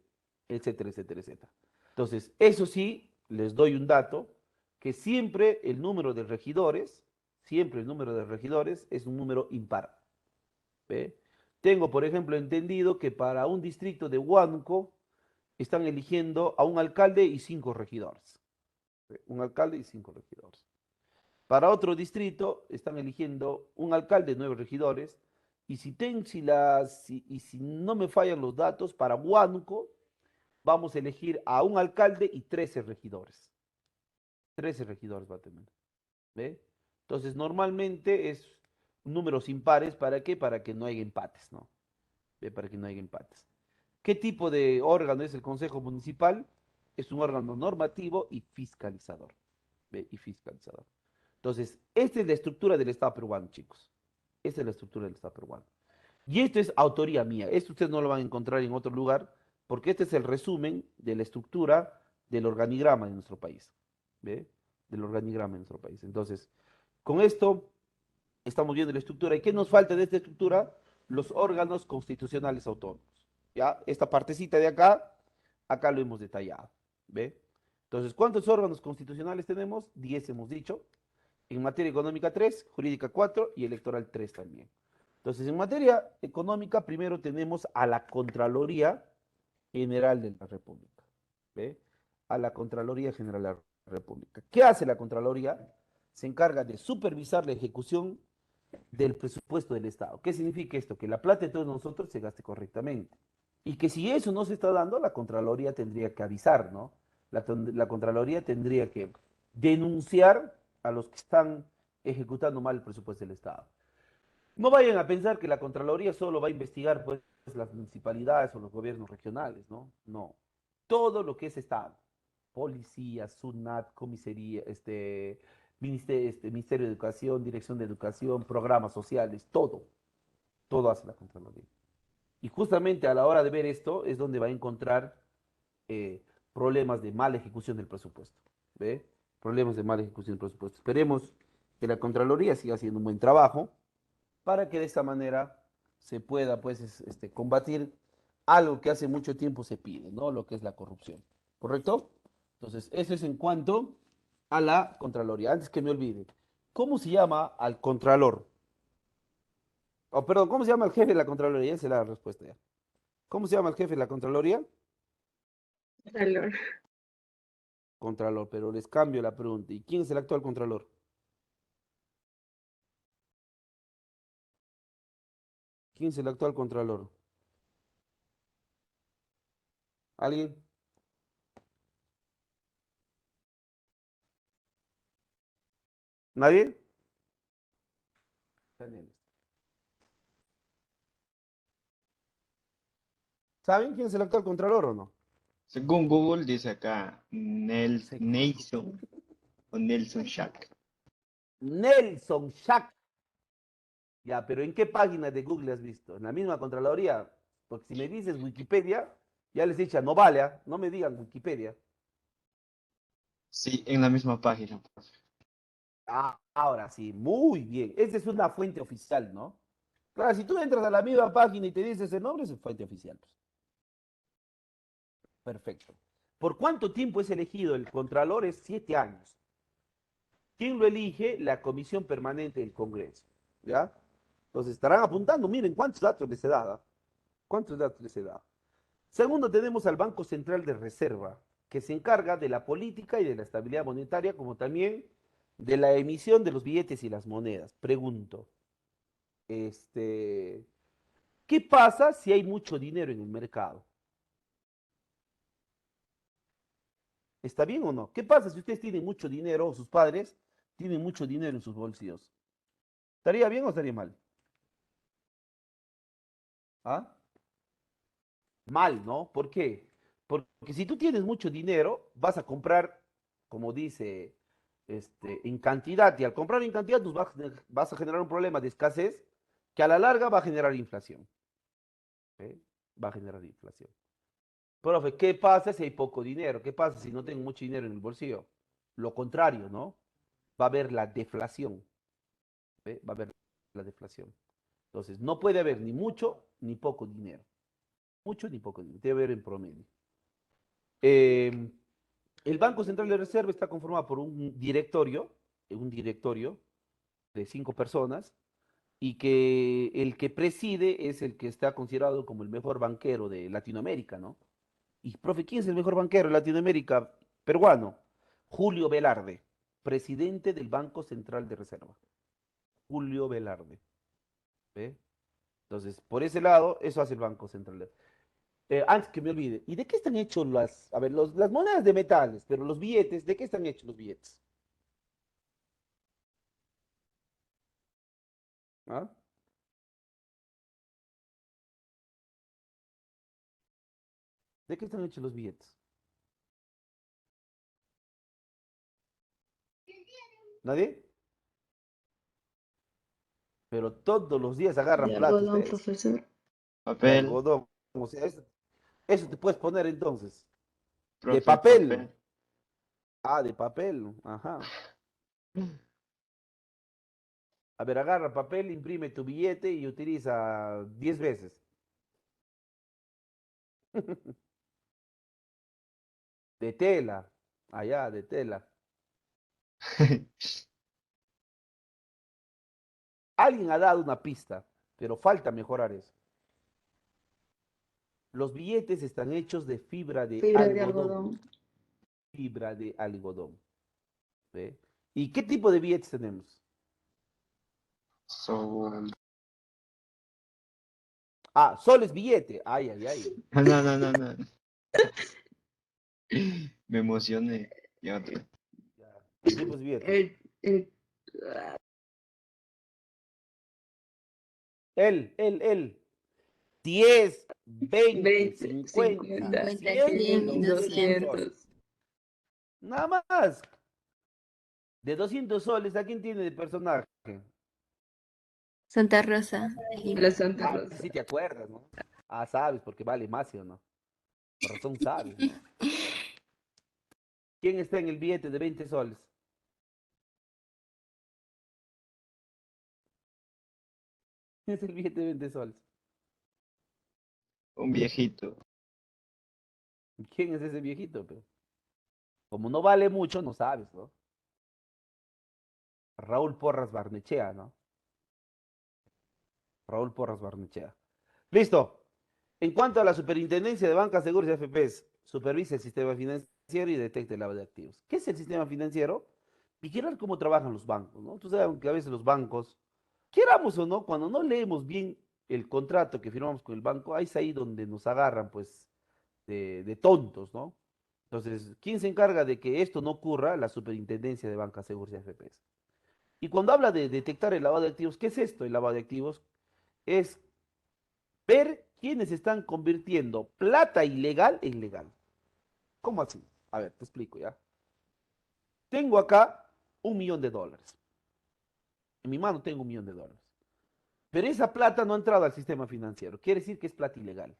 etcétera, etcétera, etcétera. Entonces, eso sí, les doy un dato, que siempre el número de regidores, siempre el número de regidores es un número impar. ¿Ve? Tengo, por ejemplo, entendido que para un distrito de Huánuco están eligiendo a un alcalde y 5 regidores. ¿Ve? Un alcalde y 5 regidores. Para otro distrito están eligiendo un alcalde, 9 regidores, y si no me fallan los datos, para Huánuco vamos a elegir a un alcalde y 13 regidores. 13 regidores va a tener. ¿Ve? Entonces, normalmente es números impares, ¿para qué? Para que no haya empates, ¿no? ¿Ve? Para que no haya empates. ¿Qué tipo de órgano es el Consejo Municipal? Es un órgano normativo y fiscalizador. ¿Ve? Y fiscalizador. Entonces, esta es la estructura del Estado peruano, chicos. Esta es la estructura del Estado peruano. Y esto es autoría mía. Esto ustedes no lo van a encontrar en otro lugar, porque este es el resumen de la estructura del organigrama de nuestro país. ¿Ve? Del organigrama de nuestro país. Entonces, con esto estamos viendo la estructura. ¿Y qué nos falta de esta estructura? Los órganos constitucionales autónomos. ¿Ya? Esta partecita de acá, acá lo hemos detallado. ¿Ve? Entonces, ¿cuántos órganos constitucionales tenemos? 10 hemos dicho. En materia económica 3, jurídica 4 y electoral 3 también. Entonces, en materia económica, primero tenemos a la Contraloría General de la República. ¿Ve? A la Contraloría General de la República. ¿Qué hace la Contraloría? Se encarga de supervisar la ejecución del presupuesto del Estado. ¿Qué significa esto? Que la plata de todos nosotros se gaste correctamente. Y que si eso no se está dando, la Contraloría tendría que avisar, ¿no? La Contraloría tendría que denunciar a los que están ejecutando mal el presupuesto del Estado. No vayan a pensar que la Contraloría solo va a investigar pues, las municipalidades o los gobiernos regionales, ¿no? No. Todo lo que es Estado. policía, SUNAT, comisaría, Ministerio de Educación, Dirección de Educación, programas sociales, todo hace la Contraloría. Y justamente a la hora de ver esto es donde va a encontrar eh, problemas de mala ejecución del presupuesto. ¿Ve? Problemas de mala ejecución del presupuesto. Esperemos que la Contraloría siga haciendo un buen trabajo para que de esta manera se pueda pues, combatir algo que hace mucho tiempo se pide, ¿no? Lo que es la corrupción. ¿Correcto? Entonces, eso es en cuanto a la Contraloría. Antes que me olvide, ¿cómo se llama al Contralor? Oh, perdón, ¿cómo se llama el jefe de la Contraloría? Esa es la respuesta ya. ¿Cómo se llama el jefe de la Contraloría? Valor. Contralor, pero les cambio la pregunta. ¿Y quién es el actual Contralor? ¿Quién es el actual Contralor? ¿Alguien? ¿Nadie? Daniel. ¿Saben quién es el actual Contralor o no? Según Google dice acá Sí. Nelson o Nelson Shack. Nelson Schack. Ya, pero ¿en qué página de Google has visto? ¿En la misma Contraloría? Porque si me dices Wikipedia, ya les he dicho, no vale, ¿ah? No me digan Wikipedia. Sí, en la misma página. Ah, ahora sí, muy bien. Esa es una fuente oficial, ¿no? Claro, si tú entras a la misma página y te dices ese nombre, es fuente oficial. Pues. Perfecto. ¿Por cuánto tiempo es elegido el Contralor? Es 7 años. ¿Quién lo elige? La Comisión Permanente del Congreso. ¿Ya? Entonces estarán apuntando, miren cuántos datos les he dado. ¿Cuántos datos les he dado? Segundo, tenemos al Banco Central de Reserva, que se encarga de la política y de la estabilidad monetaria, como también de la emisión de los billetes y las monedas. Pregunto, ¿qué pasa si hay mucho dinero en el mercado? ¿Está bien o no? ¿Qué pasa si ustedes tienen mucho dinero o sus padres tienen mucho dinero en sus bolsillos? ¿Estaría bien o estaría mal? ¿Ah? Mal, ¿no? ¿Por qué? Porque si tú tienes mucho dinero, vas a comprar, como dice, en cantidad, y al comprar en cantidad, pues vas a generar un problema de escasez que a la larga va a generar inflación. ¿Eh? Va a generar inflación. Profe, ¿qué pasa si hay poco dinero? ¿Qué pasa si no tengo mucho dinero en el bolsillo? Lo contrario, ¿no? Va a haber la deflación. ¿Ve? Va a haber la deflación. Entonces, no puede haber ni mucho ni poco dinero. Mucho ni poco dinero. Debe haber en promedio. Eh, el Banco Central de Reserva está conformado por un directorio de 5 personas, y que el que preside es el que está considerado como el mejor banquero de Latinoamérica, ¿no? Y, profe, ¿quién es el mejor banquero de Latinoamérica peruano? Julio Velarde, presidente del Banco Central de Reserva. Julio Velarde. ¿Ve? Entonces, por ese lado, eso hace el Banco Central. Antes que me olvide, ¿y de qué están hechos a ver, las monedas de metales, pero los billetes, ¿de qué están hechos los billetes? ¿Ah? ¿De qué están hechos los billetes? ¿Nadie? Pero todos los días agarran De plata algodón, ustedes. profesor. De Papel, algodón. O sea, eso te puedes poner entonces. De profe, papel. papel. Ah, de papel. Ajá. A ver, agarra papel, imprime tu billete y utiliza 10 veces. De tela. Allá, de tela. Alguien ha dado una pista, pero falta mejorar eso. Los billetes están hechos de fibra de Fibra de algodón. algodón. Fibra de algodón. ¿Ve? ¿Y qué tipo de billetes tenemos? So, Ah, sol es billete. Ay, ay, ay. no, no, no, no. Me emocioné. Y otro. Ya. ¿Qué tipo es billete? El 10, 20, 20, 50, 50, 50, 100 y 100 y 200 soles. 200. Nada más. De 200 soles, ¿a quién tiene de personaje? Santa Rosa de Lima. La Santa Ah, Rosa. sí te acuerdas, ¿no? Ah, sabes, porque vale más, ¿sí o no? Por razón sabes, ¿no? ¿Quién está en el billete de 20 soles? ¿Quién es el billete de 20 soles? Un viejito. ¿Quién es ese viejito? Pero como no vale mucho, no sabes, ¿no? Raúl Porras Barnechea, ¿no? Raúl Porras Barnechea. Listo. En cuanto a la superintendencia de bancas, seguros y AFPs, supervisa el sistema financiero y detecta el lavado de activos. ¿Qué es el sistema financiero? Vigilar cómo trabajan los bancos, ¿no? Tú sabes que a veces los bancos, queramos o no, cuando no leemos bien el contrato que firmamos con el banco, ahí es ahí donde nos agarran, pues, de tontos, ¿no? Entonces, ¿quién se encarga de que esto no ocurra? La superintendencia de bancas, seguros y AFPs. Y cuando habla de detectar el lavado de activos, ¿qué es esto? El lavado de activos es ver quiénes están convirtiendo plata ilegal en legal. ¿Cómo así? A ver, te explico ya. Tengo acá $1 millón. En mi mano tengo $1 millón. Pero esa plata no ha entrado al sistema financiero. Quiere decir que es plata ilegal.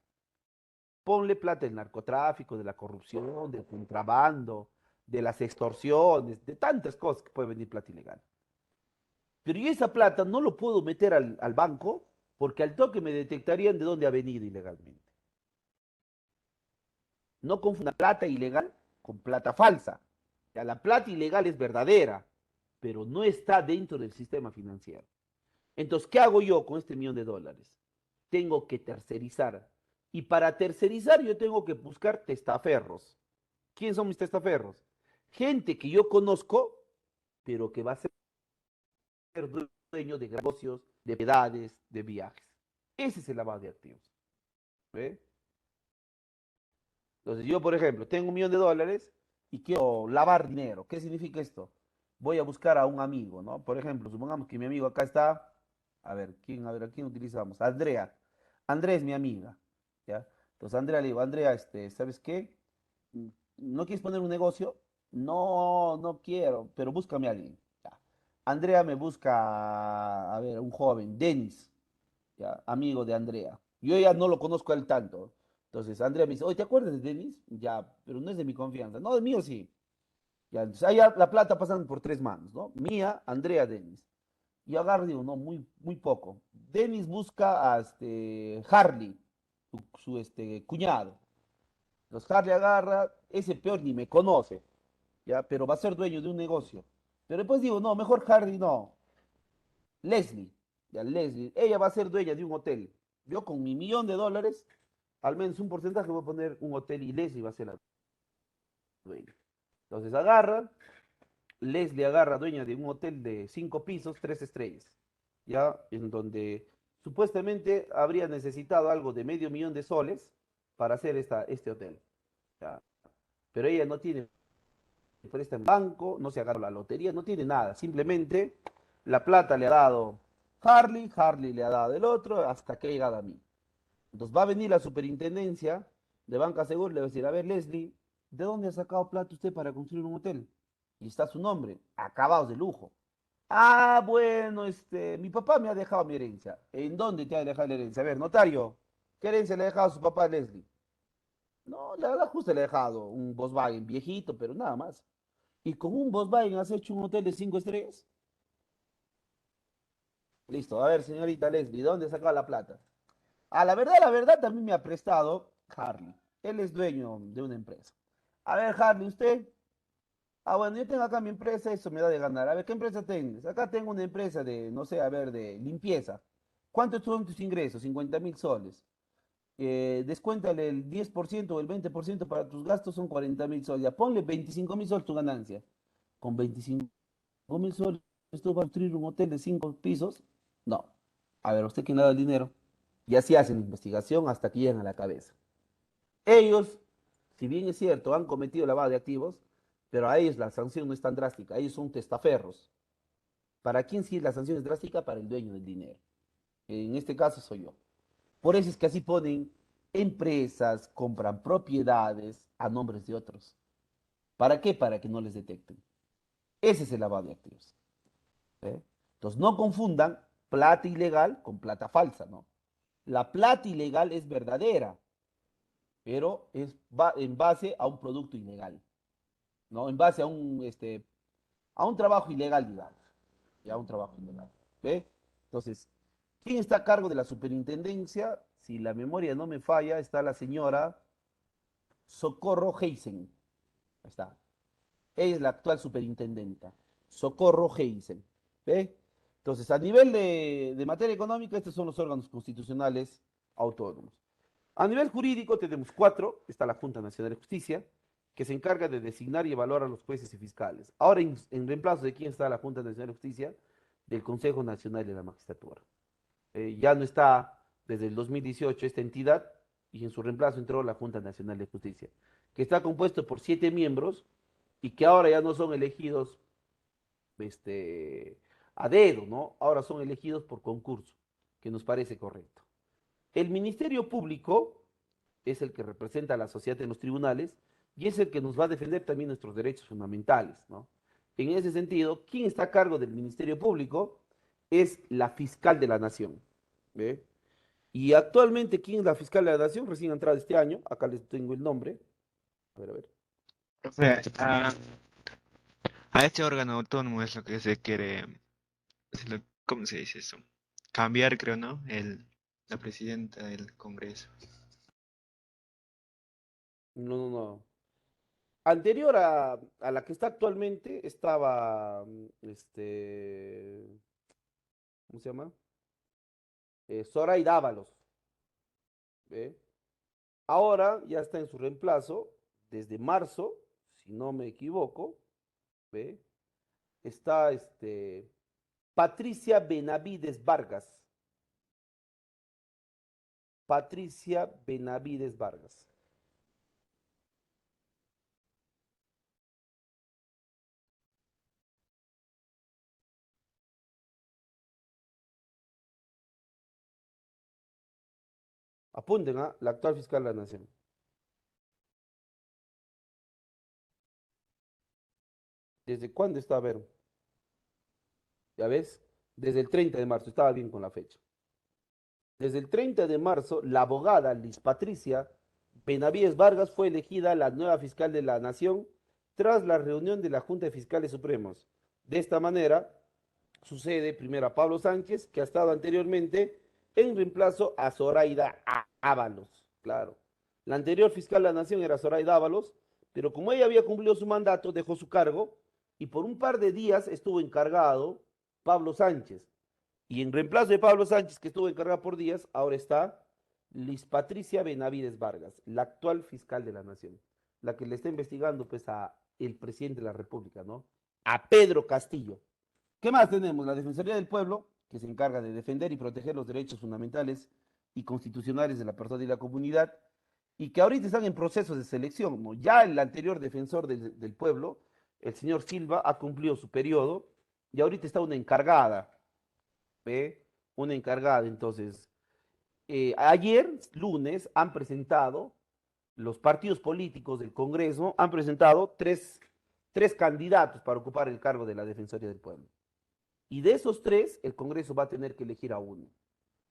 Ponle plata del narcotráfico, de la corrupción, del contrabando, de las extorsiones, de tantas cosas que puede venir plata ilegal. Pero yo esa plata no lo puedo meter al banco porque al toque me detectarían de dónde ha venido ilegalmente. No confunda plata ilegal con plata falsa. Ya, la plata ilegal es verdadera, pero no está dentro del sistema financiero. Entonces, ¿qué hago yo con este $1 millón? Tengo que tercerizar. Y para tercerizar yo tengo que buscar testaferros. ¿Quién son mis testaferros? Gente que yo conozco, pero que va a ser dueño de negocios, de propiedades, de viajes. Ese es el lavado de activos. ¿Ve? Entonces, yo, por ejemplo, tengo $1 millón y quiero lavar dinero. ¿Qué significa esto? Voy a buscar a un amigo, ¿no? Por ejemplo, supongamos que mi amigo acá está, a ver, ¿a quién utilizamos? Andrea. Andrea es mi amiga, ¿ya? Entonces, a Andrea le digo, Andrea, ¿sabes qué? Mm, ¿No quieres poner un negocio? No, no quiero, pero búscame a alguien. Ya. Andrea me busca, a ver, un joven, Denis, ya, amigo de Andrea. Yo ya no lo conozco a él tanto. Entonces Andrea me dice, oye, ¿te acuerdas de Denis? Ya, pero no es de mi confianza. No, de mío sí. Ya, entonces ahí ya la plata pasando por tres manos, ¿no? Mía, Andrea, Denis. Y yo agarro y digo, no, muy, muy poco. Denis busca a Harley, su cuñado. Los Harley agarra, ese peor ni me conoce, ya, pero va a ser dueño de un negocio. Pero después digo, no, mejor Harley no. Leslie, ya Leslie, ella va a ser dueña de un hotel. Yo con mi $1 millón, al menos un porcentaje voy a poner un hotel y Leslie va a ser la dueña. Entonces agarra, Leslie agarra dueña de un hotel de 5 pisos, 3 estrellas, ya, en donde supuestamente habría necesitado algo de medio millón de soles para hacer este hotel. Ya. Pero ella no tiene presta en banco, no se agarra la lotería, no tiene nada, simplemente la plata le ha dado Harley, Harley le ha dado el otro, hasta que ha llegado a mí. Entonces va a venir la superintendencia de Banca Segura y le va a decir, a ver, Leslie, ¿de dónde ha sacado plata usted para construir un hotel? Y está su nombre, acabados de lujo. Ah, bueno, mi papá me ha dejado mi herencia. ¿En dónde te ha dejado la herencia? A ver, notario, ¿qué herencia le ha dejado a su papá a Leslie? No, la verdad justo le ha dejado un Volkswagen viejito, pero nada más. ¿Y con un Volkswagen has hecho un hotel de 5 estrellas? Listo, a ver, señorita Leslie, ¿de dónde ha sacado la plata? Ah, la verdad, también me ha prestado Harley. Él es dueño de una empresa. A ver, Harley, ¿usted? Ah, bueno, yo tengo acá mi empresa, eso me da de ganar. A ver, ¿qué empresa tienes? Acá tengo una empresa de, no sé, a ver, de limpieza. ¿Cuántos son tus ingresos? 50.000 soles. Descuéntale el 10% o el 20% para tus gastos, son 40.000 soles. Ya ponle 25.000 soles tu ganancia. Con 25.000 soles, ¿esto va a construir un hotel de 5 pisos? No. A ver, ¿usted quién le da el dinero? Y así hacen investigación hasta que llegan a la cabeza. Ellos, si bien es cierto, han cometido lavado de activos, pero a ellos la sanción no es tan drástica. Ellos son testaferros. ¿Para quién sí la sanción es drástica? Para el dueño del dinero. En este caso soy yo. Por eso es que así ponen empresas, compran propiedades a nombres de otros. ¿Para qué? Para que no les detecten. Ese es el lavado de activos. ¿Eh? Entonces, no confundan plata ilegal con plata falsa, ¿no? La plata ilegal es verdadera, pero va en base a un producto ilegal, ¿no? En base a un trabajo ilegal, digamos, y a un trabajo ilegal. ¿Ve? Entonces, ¿quién está a cargo de la superintendencia? Si la memoria no me falla, está la señora Socorro Heisen. Ahí está. Ella es la actual superintendenta. Socorro Heisen. ¿Ve? Entonces, a nivel de materia económica, estos son los órganos constitucionales autónomos. A nivel jurídico tenemos 4. Está la Junta Nacional de Justicia, que se encarga de designar y evaluar a los jueces y fiscales. Ahora, en reemplazo de quién está la Junta Nacional de Justicia, del Consejo Nacional de la Magistratura. Ya no está desde el 2018 esta entidad y en su reemplazo entró la Junta Nacional de Justicia, que está compuesto por 7 miembros y que ahora ya no son elegidos a dedo, ¿no? Ahora son elegidos por concurso, que nos parece correcto. El Ministerio Público es el que representa a la sociedad en los tribunales y es el que nos va a defender también nuestros derechos fundamentales, ¿no? En ese sentido, ¿quién está a cargo del Ministerio Público? Es la fiscal de la Nación. ¿Ve? Y actualmente, ¿quién es la fiscal de la Nación? Recién entrada este año, acá les tengo el nombre. A ver, a ver. Profe, a este órgano autónomo es lo que se quiere, ¿cómo se dice eso? Cambiar, creo, ¿no? La presidenta del Congreso. No, no, no. Anterior a la que está actualmente estaba, ¿cómo se llama? Zoraida Ábalos. ¿Ve? Ahora ya está en su reemplazo, desde marzo, si no me equivoco, ¿ve? Está Patricia Benavides Vargas. Patricia Benavides Vargas. Apunten, ¿ah? La actual fiscal de la Nación. ¿Desde cuándo está? A ver, ya ves, desde el 30 de marzo, estaba bien con la fecha. Desde el 30 de marzo, la abogada Liz Patricia Benavides Vargas fue elegida la nueva fiscal de la Nación tras la reunión de la Junta de Fiscales Supremos. De esta manera, sucede primero a Pablo Sánchez, que ha estado anteriormente en reemplazo a Zoraida Ábalos. Claro. La anterior fiscal de la Nación era Zoraida Ábalos, pero como ella había cumplido su mandato, dejó su cargo y por un par de días estuvo encargado Pablo Sánchez. Y en reemplazo de Pablo Sánchez, que estuvo encargado por días, ahora está Liz Patricia Benavides Vargas, la actual fiscal de la Nación, la que le está investigando pues a el presidente de la República, ¿no? A Pedro Castillo. ¿Qué más tenemos? La Defensoría del Pueblo, que se encarga de defender y proteger los derechos fundamentales y constitucionales de la persona y la comunidad, y que ahorita están en proceso de selección, ¿no? Ya el anterior defensor del pueblo, el señor Silva, ha cumplido su periodo y ahorita está una encargada, ¿ve? Una encargada. Entonces, ayer, lunes, han presentado, los partidos políticos del Congreso han presentado tres candidatos para ocupar el cargo de la Defensoría del Pueblo. Y de esos 3, el Congreso va a tener que elegir a uno.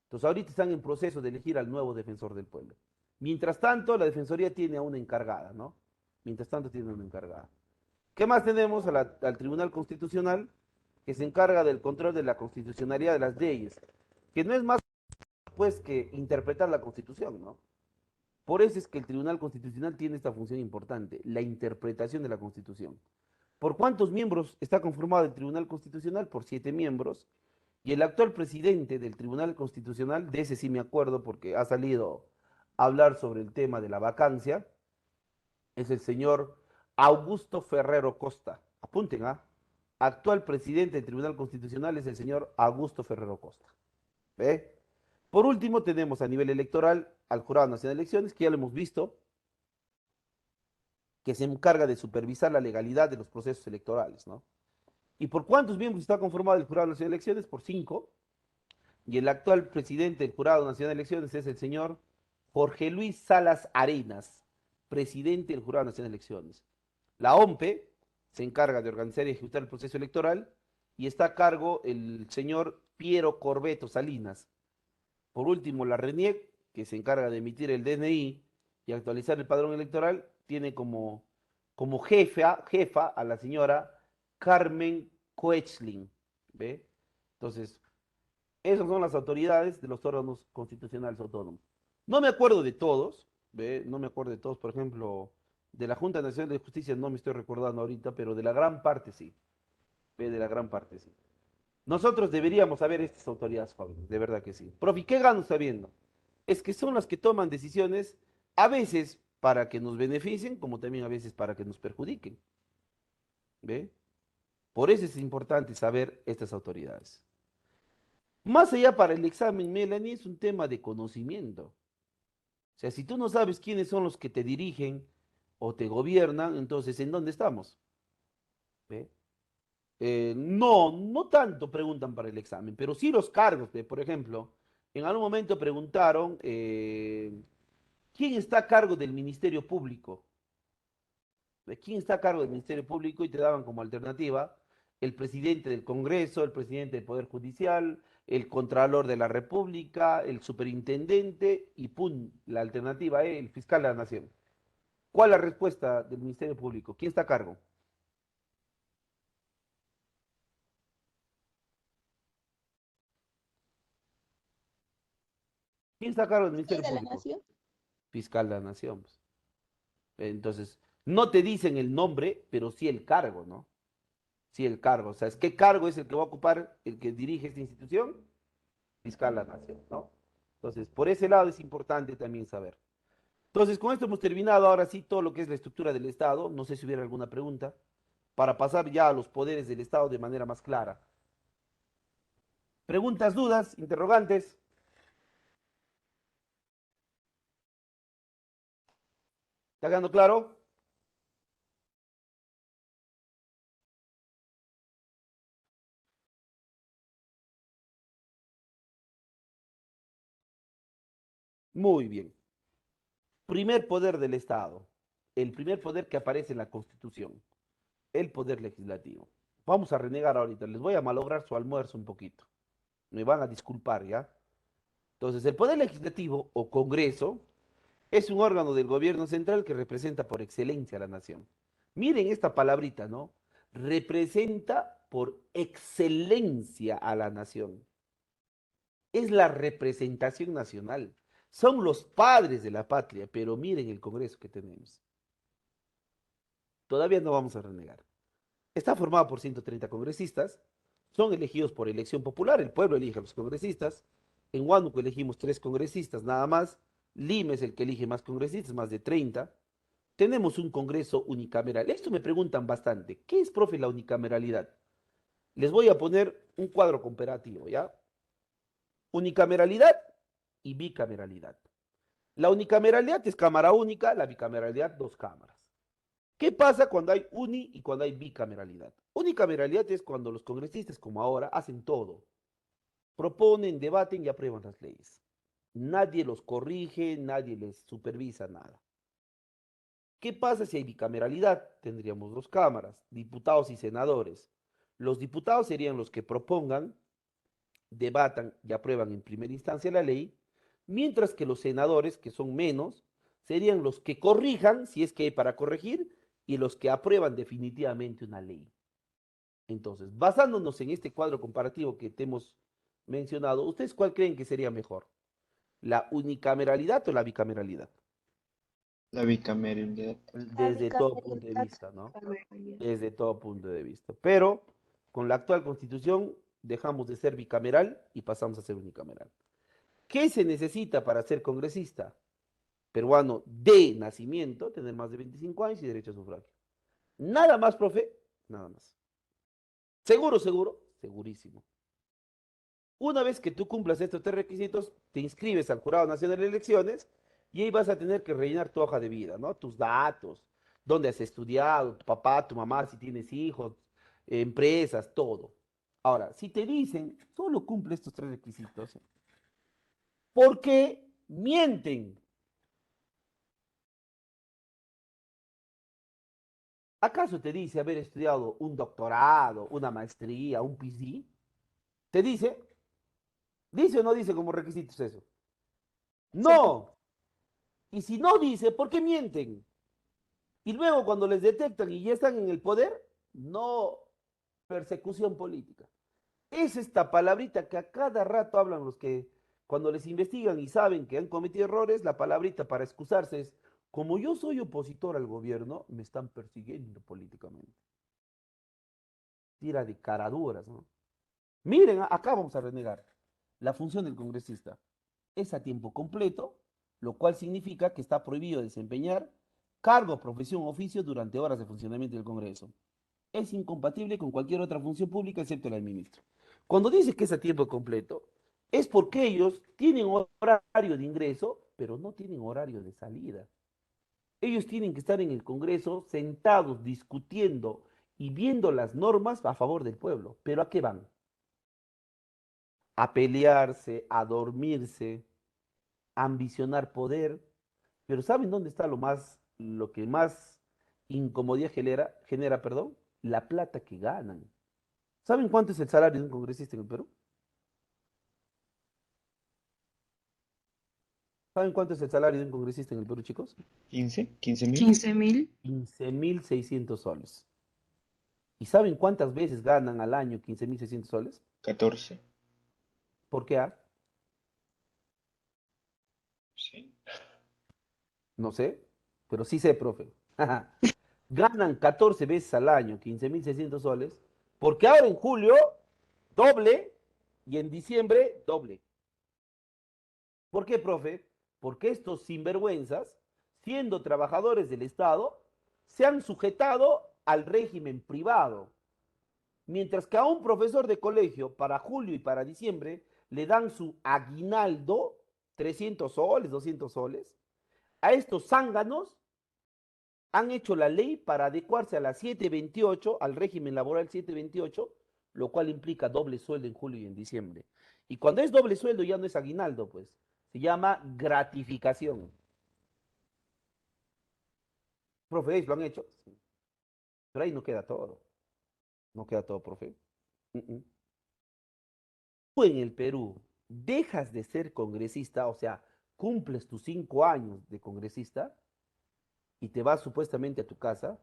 Entonces, ahorita están en proceso de elegir al nuevo defensor del pueblo. Mientras tanto, la Defensoría tiene a una encargada, ¿no? Mientras tanto, tiene una encargada. ¿Qué más tenemos? Al Tribunal Constitucional, que se encarga del control de la constitucionalidad de las leyes, que no es más pues que interpretar la Constitución, ¿no? Por eso es que el Tribunal Constitucional tiene esta función importante, la interpretación de la Constitución. ¿Por cuántos miembros está conformado el Tribunal Constitucional? Por 7 miembros. Y el actual presidente del Tribunal Constitucional, de ese sí me acuerdo porque ha salido a hablar sobre el tema de la vacancia, es el señor Augusto Ferrero Costa. Apunten, ¿ah? Actual presidente del Tribunal Constitucional es el señor Augusto Ferrero Costa. ¿Ve? Por último, tenemos a nivel electoral al Jurado Nacional de Elecciones, que ya lo hemos visto, que se encarga de supervisar la legalidad de los procesos electorales, ¿no? ¿Y por cuántos miembros está conformado el Jurado Nacional de Elecciones? Por 5. Y el actual presidente del Jurado Nacional de Elecciones es el señor Jorge Luis Salas Arenas, presidente del Jurado Nacional de Elecciones. La OMPE se encarga de organizar y ejecutar el proceso electoral y está a cargo el señor Piero Corbeto Salinas. Por último, la RENIEC, que se encarga de emitir el DNI y actualizar el padrón electoral, tiene como jefa a la señora Carmen Koechlin. ¿Ve? Entonces, esas son las autoridades de los órganos constitucionales autónomos. No me acuerdo de todos, ¿ve? No me acuerdo de todos, por ejemplo, de la Junta Nacional de Justicia no me estoy recordando ahorita, pero de la gran parte sí, ¿ve? De la gran parte sí. Nosotros deberíamos saber estas autoridades, jóvenes, de verdad que sí. Profe, ¿qué gano sabiendo? Es que son las que toman decisiones, a veces para que nos beneficien, como también a veces para que nos perjudiquen. ¿Ve? Por eso es importante saber estas autoridades. Más allá para el examen, Melanie, es un tema de conocimiento. O sea, si tú no sabes quiénes son los que te dirigen o te gobiernan, entonces, ¿en dónde estamos? ¿Ve? No tanto preguntan para el examen, pero sí los cargos. Por ejemplo, en algún momento preguntaron quién está a cargo del Ministerio Público. ¿Quién está a cargo del Ministerio Público? Y te daban como alternativa el presidente del Congreso, el presidente del Poder Judicial, el Contralor de la República, el superintendente y ¡pum! La alternativa es el fiscal de la Nación. ¿Cuál es la respuesta del Ministerio Público? ¿Quién está a cargo? ¿Quién está a cargo del Ministerio de la Público? nación. Fiscal de la Nación, pues. Entonces, no te dicen el nombre, pero sí el cargo, ¿no? Sí el cargo. O sea, ¿qué cargo es el que va a ocupar el que dirige esta institución? Fiscal de la Nación, ¿no? Entonces, por ese lado es importante también saber. Entonces, con esto hemos terminado ahora sí todo lo que es la estructura del Estado. No sé si hubiera alguna pregunta para pasar ya a los poderes del Estado de manera más clara. Preguntas, dudas, interrogantes. ¿Está quedando claro? Muy bien. Primer poder del Estado. El primer poder que aparece en la Constitución. El poder legislativo. Vamos a renegar ahorita. Les voy a malograr su almuerzo un poquito. Me van a disculpar, ¿ya? Entonces, el poder legislativo o Congreso es un órgano del gobierno central que representa por excelencia a la nación. Miren esta palabrita, ¿no? Representa por excelencia a la nación. Es la representación nacional. Son los padres de la patria, pero miren el Congreso que tenemos. Todavía no vamos a renegar. Está formado por 130 congresistas, son elegidos por elección popular, el pueblo elige a los congresistas. En Huánuco elegimos 3 congresistas nada más. Lima es el que elige más congresistas, más de 30. Tenemos un Congreso unicameral. Esto me preguntan bastante. ¿Qué es, profe, la unicameralidad? Les voy a poner un cuadro comparativo, ¿ya? Unicameralidad y bicameralidad. La unicameralidad es cámara única, la bicameralidad 2 cámaras. ¿Qué pasa cuando hay y cuando hay bicameralidad? Unicameralidad es cuando los congresistas, como ahora, hacen todo. Proponen, debaten y aprueban las leyes. Nadie los corrige, nadie les supervisa nada. ¿Qué pasa si hay bicameralidad? Tendríamos 2 cámaras, diputados y senadores. Los diputados serían los que propongan, debatan y aprueban en primera instancia la ley, mientras que los senadores, que son menos, serían los que corrijan, si es que hay para corregir, y los que aprueban definitivamente una ley. Entonces, basándonos en este cuadro comparativo que te hemos mencionado, ¿ustedes cuál creen que sería mejor? ¿La unicameralidad o la bicameralidad? La bicameralidad. Desde todo punto de vista, ¿no? Desde todo punto de vista. Pero con la actual constitución dejamos de ser bicameral y pasamos a ser unicameral. ¿Qué se necesita para ser congresista? Peruano de nacimiento, tener más de 25 años y derecho a sufragio. Nada más, profe, nada más. ¿Seguro, seguro? Segurísimo. Una vez que tú cumplas estos 3 requisitos, te inscribes al Jurado Nacional de Elecciones y ahí vas a tener que rellenar tu hoja de vida, ¿no? Tus datos, dónde has estudiado, tu papá, tu mamá, si tienes hijos, empresas, todo. Ahora, si te dicen, solo cumple estos 3 requisitos, ¿por qué mienten? ¿Acaso te dice haber estudiado un doctorado, una maestría, un PhD? ¿Te dice? ¿Dice o no dice como requisitos eso? Sí, No. Y si no dice, ¿por qué mienten? Y luego cuando les detectan y ya están en el poder, no persecución política. Es esta palabrita que a cada rato hablan los que cuando les investigan y saben que han cometido errores, la palabrita para excusarse es, como yo soy opositor al gobierno, me están persiguiendo políticamente. Tira de caraduras, ¿no? Miren, acá vamos a renegar. La función del congresista es a tiempo completo, lo cual significa que está prohibido desempeñar cargo, profesión o oficio durante horas de funcionamiento del Congreso. Es incompatible con cualquier otra función pública excepto la del ministro. Cuando dice que es a tiempo completo, es porque ellos tienen horario de ingreso, pero no tienen horario de salida. Ellos tienen que estar en el Congreso sentados, discutiendo y viendo las normas a favor del pueblo. ¿Pero a qué van? A pelearse, a dormirse, a ambicionar poder. Pero ¿saben dónde está lo que más incomodidad genera, perdón? La plata que ganan. ¿Saben cuánto es el salario de un congresista en el Perú? ¿Saben cuánto es el salario de un congresista en el Perú, chicos? 15.000. 15.000. 15.600 soles. ¿Y saben cuántas veces ganan al año 15.600 soles? 14. ¿Por qué? Sí. No sé, pero sí sé, profe. Ganan 14 veces al año 15.600 soles, porque ahora en julio doble y en diciembre doble. ¿Por qué, profe? Porque estos sinvergüenzas, siendo trabajadores del Estado, se han sujetado al régimen privado. Mientras que a un profesor de colegio para julio y para diciembre le dan su aguinaldo, 300 soles, 200 soles, a estos zánganos han hecho la ley para adecuarse a la 728, al régimen laboral 728, lo cual implica doble sueldo en julio y en diciembre. Y cuando es doble sueldo ya no es aguinaldo, pues, se llama gratificación. Profe, ¿lo han hecho? Sí. Pero ahí no queda todo. No queda todo, profe. Tú en el Perú dejas de ser congresista, o sea, cumples tus 5 años de congresista y te vas supuestamente a tu casa,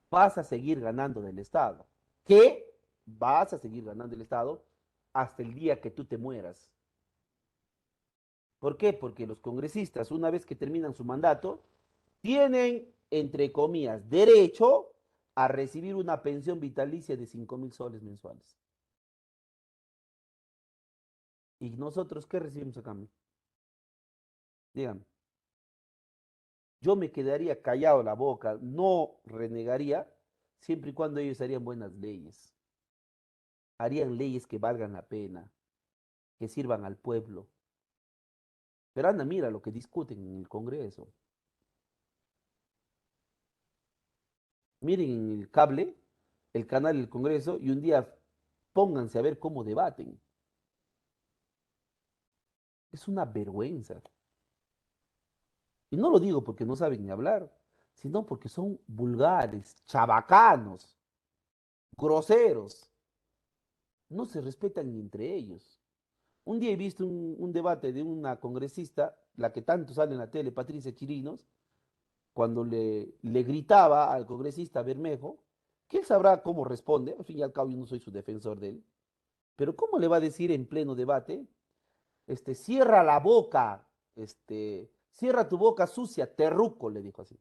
vas a seguir ganando del Estado. ¿Qué? Vas a seguir ganando el Estado hasta el día que tú te mueras. ¿Por qué? Porque los congresistas, una vez que terminan su mandato, tienen, entre comillas, derecho a recibir una pensión vitalicia de 5.000 soles mensuales. ¿Y nosotros qué recibimos a cambio? Díganme. Yo me quedaría callado la boca, no renegaría, siempre y cuando ellos harían buenas leyes. Harían leyes que valgan la pena, que sirvan al pueblo. Pero anda, mira lo que discuten en el Congreso. Miren en el cable, el canal del Congreso, y un día pónganse a ver cómo debaten. Es una vergüenza. Y no lo digo porque no saben ni hablar, sino porque son vulgares, chabacanos, groseros. No se respetan ni entre ellos. Un día he visto un debate de una congresista, la que tanto sale en la tele, Patricia Chirinos, cuando le gritaba al congresista Bermejo, que él sabrá cómo responde, al fin y al cabo yo no soy su defensor de él, pero ¿cómo le va a decir en pleno debate? Cierra la boca, cierra tu boca sucia, terruco, le dijo así.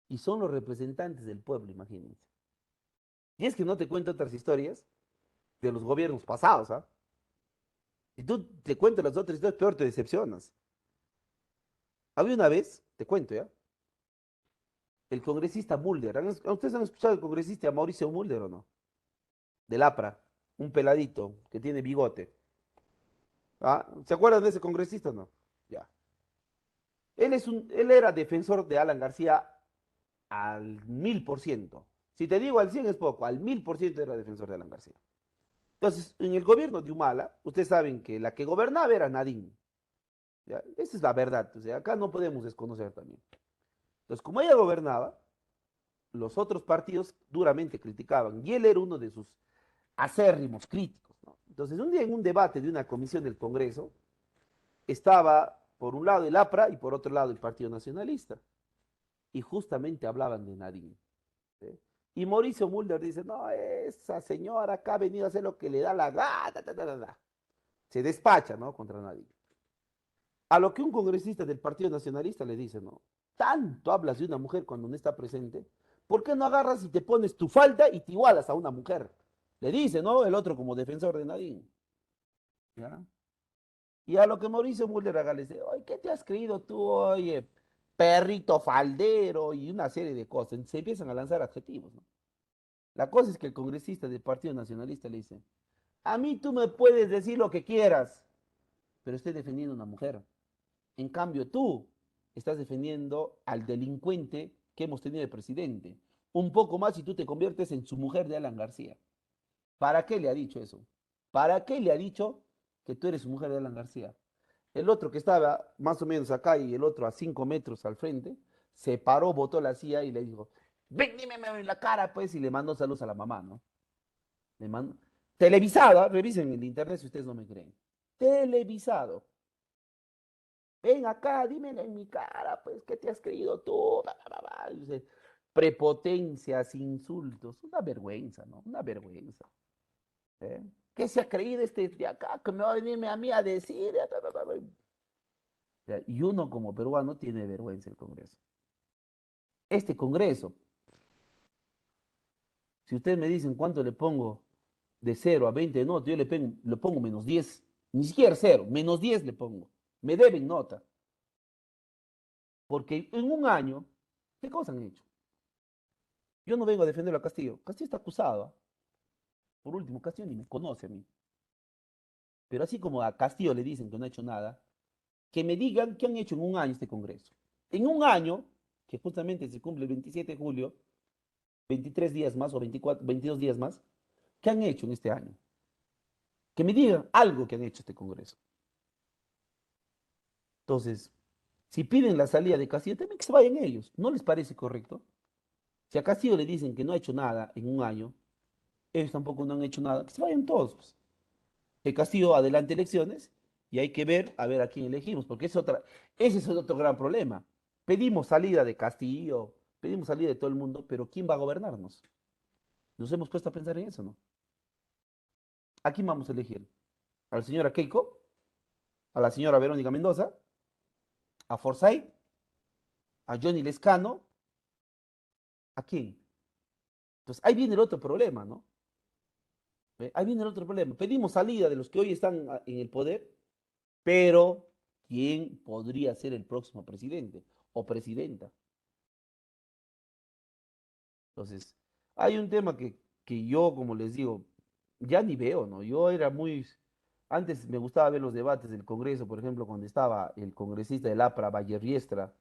Y son los representantes del pueblo, imagínense. Y es que no te cuento otras historias de los gobiernos pasados, ¿ah? Si tú te cuentas las otras historias, peor te decepcionas. Había una vez, te cuento ya, el congresista Mulder. ¿Ustedes han escuchado el congresista Mauricio Mulder o no? Del APRA, un peladito que tiene bigote. ¿Ah? ¿Se acuerdan de ese congresista o no? Ya. Él era defensor de Alan García al 1000%. Si te digo al 100 es poco, al 1000% era defensor de Alan García. Entonces, en el gobierno de Humala, ustedes saben que la que gobernaba era Nadine. ¿Ya? Esa es la verdad. O sea, acá no podemos desconocer también. Entonces, como ella gobernaba, los otros partidos duramente criticaban y él era uno de sus acérrimos críticos, ¿no? Entonces, un día en un debate de una comisión del Congreso, estaba por un lado el APRA y por otro lado el Partido Nacionalista. Y justamente hablaban de Nadine. ¿Sí? Y Mauricio Mulder dice, no, esa señora acá ha venido a hacer lo que le da la gana. Se despacha, ¿no? Contra Nadine. A lo que un congresista del Partido Nacionalista le dice, ¿no? Tanto hablas de una mujer cuando no está presente, ¿por qué no agarras y te pones tu falda y te igualas a una mujer? Le dice, ¿no? El otro como defensor de Nadine. ¿Ya? Y a lo que Mauricio Mulder haga le dice, oye, ¿qué te has creído tú, oye, perrito faldero? Y una serie de cosas. Se empiezan a lanzar adjetivos, ¿no? La cosa es que el congresista del Partido Nacionalista le dice, a mí tú me puedes decir lo que quieras, pero estoy defendiendo a una mujer. En cambio, tú estás defendiendo al delincuente que hemos tenido de presidente. Un poco más y tú te conviertes en su mujer de Alan García. ¿Para qué le ha dicho eso? ¿Para qué le ha dicho que tú eres su mujer de Alan García? El otro que estaba más o menos acá y el otro a 5 metros al frente, se paró, botó la silla y le dijo, ven, dime en la cara, pues, y le mandó saludos a la mamá, ¿no? Le mandó, televisada, revisen el internet si ustedes no me creen. Televisado. Ven acá, dime en mi cara, pues, ¿qué te has creído tú? Dice, prepotencias, insultos, una vergüenza, ¿no? Una vergüenza. ¿Eh? ¿Qué se ha creído este de acá? Que me va a venirme a mí a decir. Y uno como peruano tiene vergüenza el Congreso. Este Congreso, si ustedes me dicen cuánto le pongo de 0 a 20 de nota, yo le pongo menos 10, ni siquiera 0, menos 10 le pongo. Me deben nota. Porque en un año, ¿qué cosas han hecho? Yo no vengo a defender a Castillo. Castillo está acusado. ¿Eh? Por último, Castillo ni me conoce a mí. Pero así como a Castillo le dicen que no ha hecho nada, que me digan qué han hecho en un año este Congreso. En un año, que justamente se cumple el 27 de julio, 23 días más o 24, 22 días más, ¿qué han hecho en este año? Que me digan algo que han hecho este Congreso. Entonces, si piden la salida de Castillo, también que se vayan ellos. ¿No les parece correcto? Si a Castillo le dicen que no ha hecho nada en un año, ellos tampoco no han hecho nada, que se vayan todos. Pues. El Castillo adelante elecciones y hay que ver a quién elegimos, porque ese es otro gran problema. Pedimos salida de Castillo, pedimos salida de todo el mundo, pero ¿quién va a gobernarnos? Nos hemos puesto a pensar en eso, ¿no? ¿A quién vamos a elegir? ¿A la señora Keiko? ¿A la señora Verónica Mendoza? ¿A Forsyth? ¿A Johnny Lescano? ¿A quién? Entonces, ahí viene el otro problema, ¿no? Ahí viene el otro problema. Pedimos salida de los que hoy están en el poder, pero ¿quién podría ser el próximo presidente o presidenta? Entonces, hay un tema que yo, como les digo, ya ni veo, ¿no? Yo era muy... Antes me gustaba ver los debates del Congreso, por ejemplo, cuando estaba el congresista del APRA, Valle Riestra,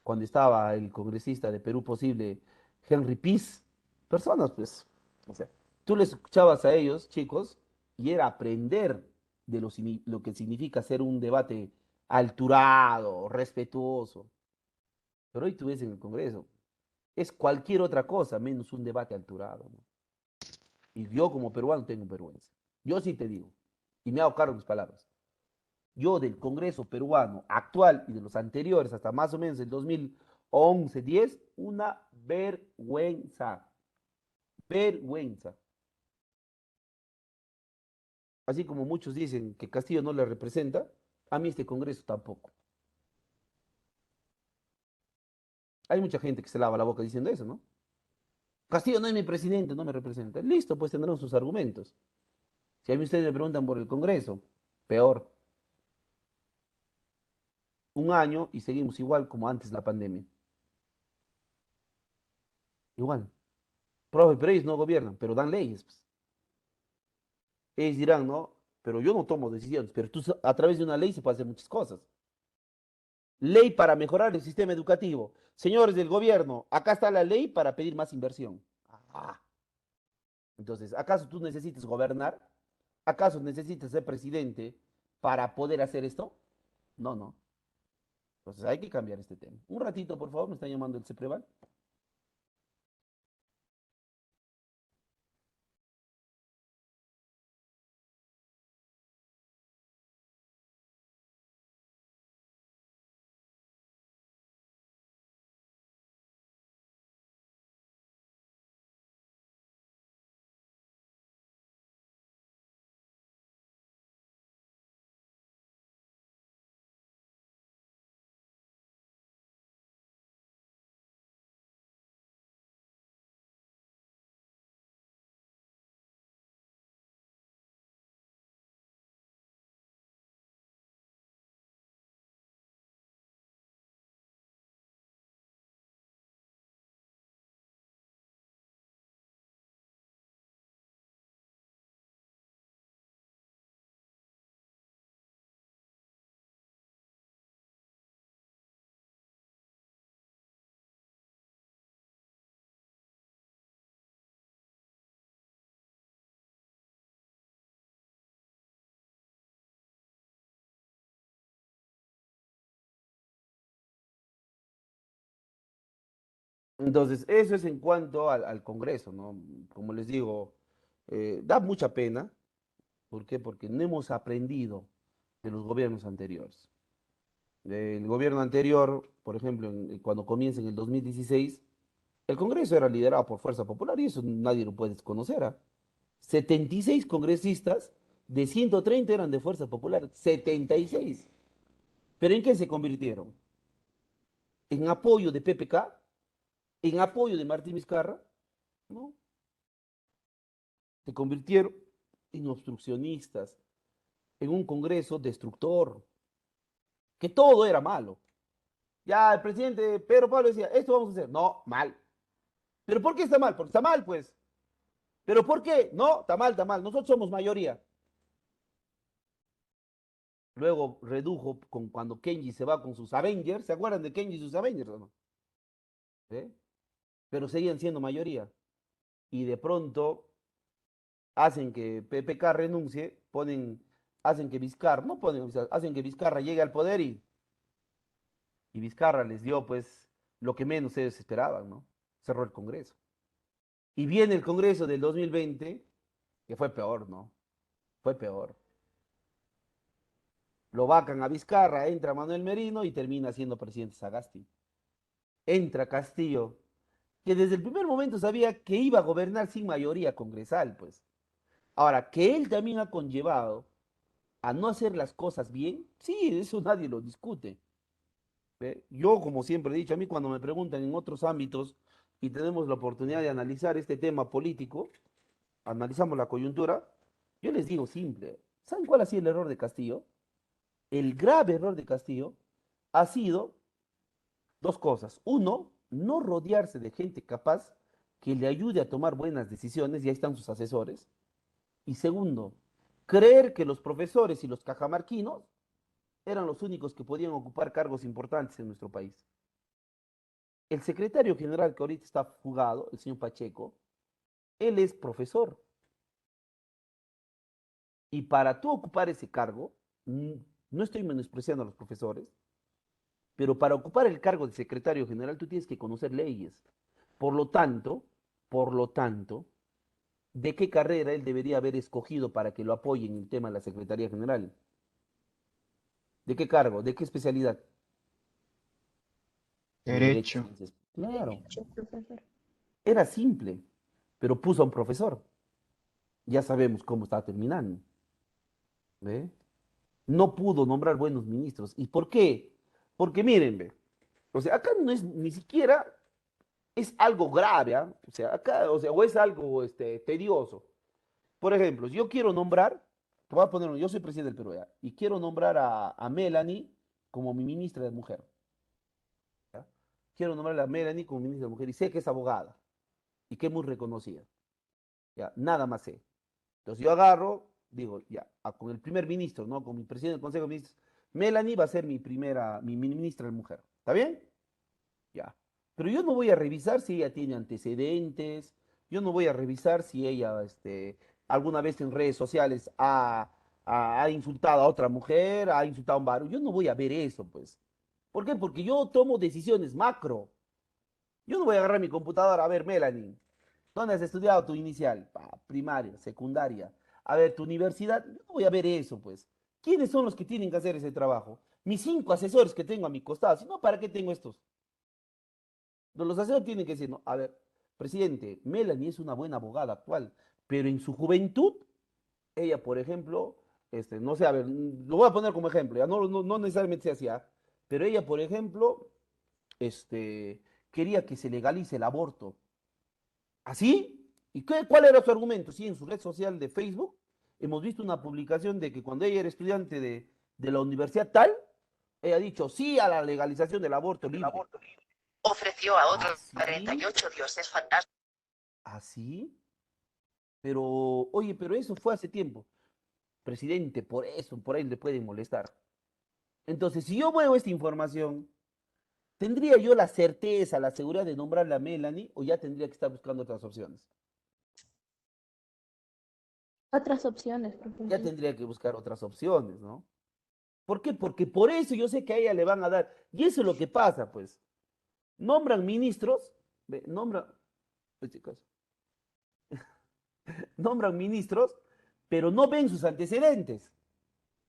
cuando estaba el congresista de Perú Posible, Henry Piz, personas, pues, o sea, tú les escuchabas a ellos, chicos, y era aprender de lo que significa hacer un debate alturado, respetuoso. Pero hoy tú ves en el Congreso, es cualquier otra cosa menos un debate alturado, ¿no? Y yo como peruano tengo vergüenza. Yo sí te digo, y me hago cargo de mis palabras. Yo del Congreso peruano actual y de los anteriores, hasta más o menos el 2011, 10, una vergüenza. Vergüenza. Así como muchos dicen que Castillo no le representa, a mí este Congreso tampoco. Hay mucha gente que se lava la boca diciendo eso, ¿no? Castillo no es mi presidente, no me representa. Listo, pues tendrán sus argumentos. Si a mí ustedes me preguntan por el Congreso, peor. Un año y seguimos igual como antes de la pandemia. Igual. Profe, pero ellos no gobiernan, pero dan leyes. Pues. Ellos dirán, no, pero yo no tomo decisiones, pero tú a través de una ley se pueden hacer muchas cosas. Ley para mejorar el sistema educativo. Señores del gobierno, acá está la ley para pedir más inversión. Ah. Entonces, ¿acaso tú necesitas gobernar? ¿Acaso necesitas ser presidente para poder hacer esto? No, no. Entonces hay que cambiar este tema. Un ratito, por favor, me está llamando el CEPREVAL. Entonces, eso es en cuanto al Congreso, ¿no? Como les digo, da mucha pena. ¿Por qué? Porque no hemos aprendido de los gobiernos anteriores. El gobierno anterior, por ejemplo, cuando comienza en el 2016, el Congreso era liderado por Fuerza Popular y eso nadie lo puede desconocer. 76 congresistas de 130 eran de Fuerza Popular, 76. ¿Pero en qué se convirtieron? ¿En apoyo de PPK? ¿En apoyo de Martín Vizcarra? No, se convirtieron en obstruccionistas, en un Congreso destructor, que todo era malo. Ya el presidente Pedro Pablo decía, esto vamos a hacer. No, mal. ¿Pero por qué está mal? Porque está mal, pues. ¿Pero por qué? No, está mal, está mal. Nosotros somos mayoría. Luego redujo con cuando Kenji se va con sus Avengers. ¿Se acuerdan de Kenji y sus Avengers o no? ¿Eh? Pero seguían siendo mayoría. Y de pronto hacen que PPK renuncie, hacen que Vizcarra, no ponen, o sea, hacen que Vizcarra llegue al poder y Vizcarra les dio pues lo que menos ellos esperaban, ¿no? Cerró el Congreso. Y viene el Congreso del 2020, que fue peor, ¿no? Fue peor. Lo vacan a Vizcarra, entra Manuel Merino y termina siendo presidente Sagasti. Entra Castillo, que desde el primer momento sabía que iba a gobernar sin mayoría congresal, pues. Ahora, que él también ha conllevado a no hacer las cosas bien, sí, eso nadie lo discute. ¿Ve? Yo, como siempre he dicho, a mí cuando me preguntan en otros ámbitos y tenemos la oportunidad de analizar este tema político, analizamos la coyuntura, yo les digo simple, ¿saben cuál ha sido el error de Castillo? El grave error de Castillo ha sido dos cosas. Uno, no rodearse de gente capaz que le ayude a tomar buenas decisiones, y ahí están sus asesores. Y segundo, creer que los profesores y los cajamarquinos eran los únicos que podían ocupar cargos importantes en nuestro país. El secretario general que ahorita está fugado, el señor Pacheco, él es profesor. Y para tú ocupar ese cargo, no estoy menospreciando a los profesores, pero para ocupar el cargo de secretario general tú tienes que conocer leyes. Por lo tanto, por lo tanto, ¿de qué carrera él debería haber escogido para que lo apoye en el tema de la Secretaría General? ¿De qué cargo? ¿De qué especialidad? De Derecho. Derecho. Claro, Derecho, profesor. era simple, pero puso a un profesor. Ya sabemos cómo está terminando. ¿Ve? No pudo nombrar buenos ministros. ¿Y por qué? Porque miren, ve, o sea, acá no es ni siquiera es algo grave, ¿ah? O sea, acá, o sea, o es algo tedioso. Por ejemplo, si yo quiero nombrar, te voy a poner, yo soy presidente del Perú, ¿ya? Y quiero nombrar a Melanie como mi ministra de Mujer. ¿Ya? Quiero nombrar a Melanie como ministra de Mujer y sé que es abogada y que es muy reconocida. ¿Ya? Nada más sé. Entonces yo agarro, digo, ya, con el primer ministro, ¿no? Con mi presidente del Consejo de Ministros, Melanie va a ser mi ministra de Mujer. ¿Está bien? Ya. Pero yo no voy a revisar si ella tiene antecedentes, yo no voy a revisar si ella alguna vez en redes sociales ha ha insultado a otra mujer, ha insultado a un varón. Yo no voy a ver eso, pues. ¿Por qué? Porque yo tomo decisiones macro. Yo no voy a agarrar mi computadora, a ver, Melanie, ¿dónde has estudiado tu inicial? Primaria, secundaria. A ver, tu universidad, yo no voy a ver eso, pues. ¿Quiénes son los que tienen que hacer ese trabajo? Mis 5 asesores que tengo a mi costado. Si no, ¿para qué tengo estos? Los asesores tienen que decir, no, a ver, presidente, Melanie es una buena abogada actual, pero en su juventud, ella, por ejemplo, no sé, a ver, lo voy a poner como ejemplo, ya no necesariamente se hacía, pero ella, por ejemplo, este, quería que se legalice el aborto. ¿Así? ¿Y cuál era su argumento? Sí, en su red social de Facebook hemos visto una publicación de que cuando ella era estudiante de la universidad tal, ella ha dicho sí a la legalización del aborto libre. Ofreció a otros ¿Así? 48 dioses fantasmas. ¿Así? Pero, oye, pero eso fue hace tiempo. Presidente, por eso, por ahí le pueden molestar. Entonces, si yo veo esta información, ¿tendría yo la certeza, la seguridad de nombrarla a Melanie o ya tendría que estar buscando otras opciones? Otras opciones, Ya profesor. tendría que buscar otras opciones, ¿no? ¿Por qué? Porque por eso yo sé que a ella le van a dar. Y eso es lo que pasa, pues. Nombran ministros, nombran, pues, chicos, nombran ministros, pero no ven sus antecedentes.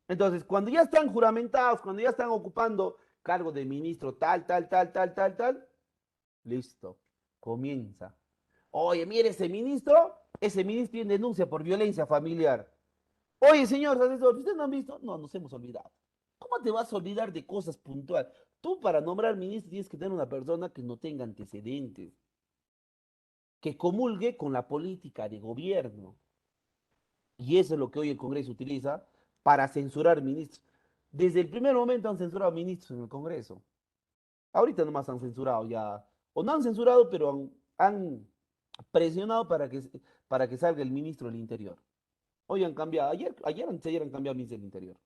Entonces, cuando ya están juramentados, cuando ya están ocupando cargo de ministro tal, tal, tal, tal, tal, tal, listo, comienza. Oye, mire, ese ministro tiene denuncia por violencia familiar. Oye, señor asesor, ¿ustedes no han visto? No, nos hemos olvidado. ¿Cómo te vas a olvidar de cosas puntuales? Tú para nombrar ministro tienes que tener una persona que no tenga antecedentes, que comulgue con la política de gobierno. Y eso es lo que hoy el Congreso utiliza para censurar ministros. Desde el primer momento han censurado ministros en el Congreso. Ahorita nomás han censurado ya, o no han censurado, pero han presionado para que salga el ministro del Interior. Hoy han cambiado, antes de ayer han cambiado ministro del Interior.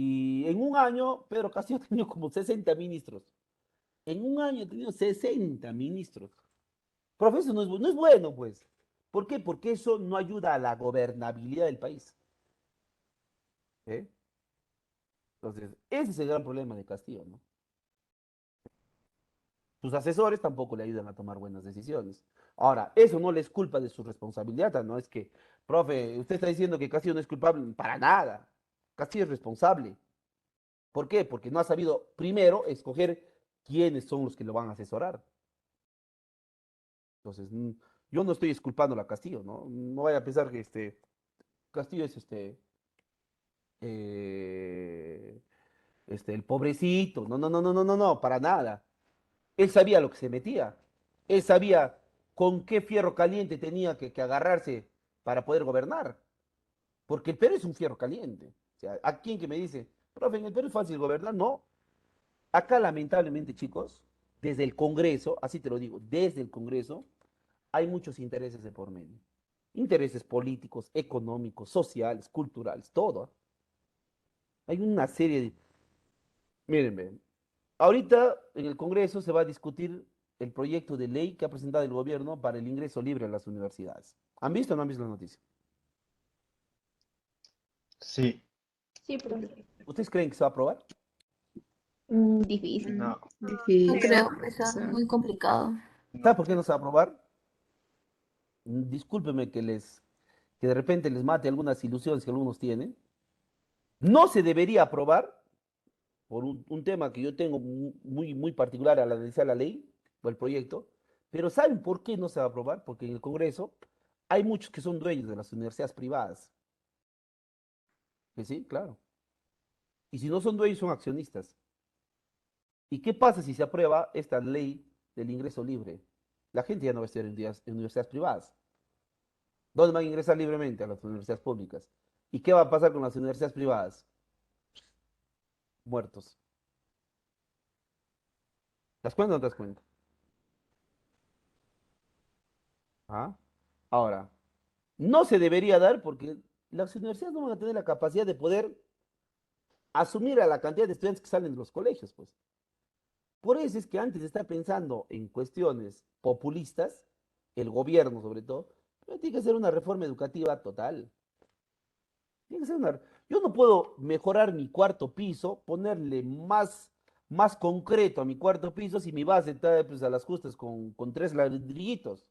Y en un año, Pedro Castillo ha tenido como 60 ministros. En un año ha tenido 60 ministros. Profesor, no es bueno, pues. ¿Por qué? Porque eso no ayuda a la gobernabilidad del país. ¿Eh? Entonces, ese es el gran problema de Castillo, ¿no? Sus asesores tampoco le ayudan a tomar buenas decisiones. Ahora, eso no le es culpa de su responsabilidad, no es que, profe, usted está diciendo que Castillo no es culpable para nada. Castillo es responsable. ¿Por qué? Porque no ha sabido primero escoger quiénes son los que lo van a asesorar. Entonces, yo no estoy exculpando a Castillo, ¿no? No vaya a pensar que Castillo es eh, el pobrecito. No, no, no, no, no, no, no, para nada. Él sabía lo que se metía. Él sabía con qué fierro caliente tenía que agarrarse para poder gobernar. Porque el Perú es un fierro caliente. O sea, ¿a quién que me dice, profe, en el Perú es fácil gobernar? No. Acá, lamentablemente, chicos, desde el Congreso, así te lo digo, desde el Congreso, hay muchos intereses de por medio. Intereses políticos, económicos, sociales, culturales, todo. Hay una serie de... Miren, ven, ahorita en el Congreso se va a discutir el proyecto de ley que ha presentado el gobierno para el ingreso libre a las universidades. ¿Han visto o no han visto la noticia? Sí, Sí, profesor. ¿Ustedes creen que se va a aprobar? Difícil. no, No Difícil. creo, está muy complicado. ¿Sabe no. por qué no se va a aprobar? Discúlpeme que de repente les mate algunas ilusiones que algunos tienen. No se debería aprobar por un tema que yo tengo muy, muy particular al analizar la ley o el proyecto, pero ¿saben por qué no se va a aprobar? Porque en el Congreso hay muchos que son dueños de las universidades privadas. ¿Que sí? Claro. Y si no son dueños, son accionistas. ¿Y qué pasa si se aprueba esta ley del ingreso libre? La gente ya no va a estudiar en universidades privadas. ¿Dónde van a ingresar libremente? A las universidades públicas. ¿Y qué va a pasar con las universidades privadas? Muertos. ¿Te das cuenta o no te das cuenta? ¿Ah? Ahora, no se debería dar porque las universidades no van a tener la capacidad de poder asumir a la cantidad de estudiantes que salen de los colegios, pues. Por eso es que antes de estar pensando en cuestiones populistas, el gobierno sobre todo, tiene que hacer una reforma educativa total. Tiene que ser yo no puedo mejorar mi cuarto piso, ponerle más concreto a mi cuarto piso si mi base está pues, a las justas con 3 ladrillitos.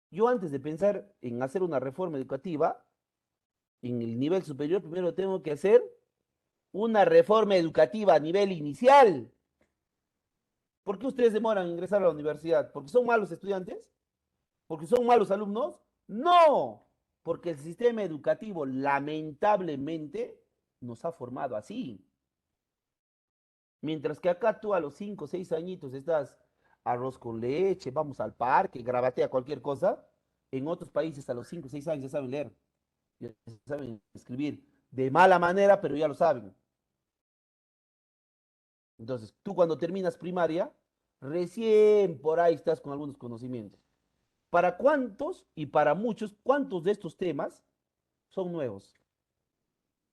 Yo antes de pensar en hacer una reforma educativa, en el nivel superior, primero tengo que hacer una reforma educativa a nivel inicial. ¿Por qué ustedes demoran en ingresar a la universidad? ¿Porque son malos estudiantes? ¿Porque son malos alumnos? No, porque el sistema educativo lamentablemente nos ha formado así. Mientras que acá tú a los 5 o 6 añitos estás arroz con leche, vamos al parque, grabatea cualquier cosa. En otros países a los 5 o 6 años ya saben leer, ya saben escribir. De mala manera, pero ya lo saben. Entonces, tú cuando terminas primaria, recién por ahí estás con algunos conocimientos. ¿Para cuántos y para muchos, cuántos de estos temas son nuevos?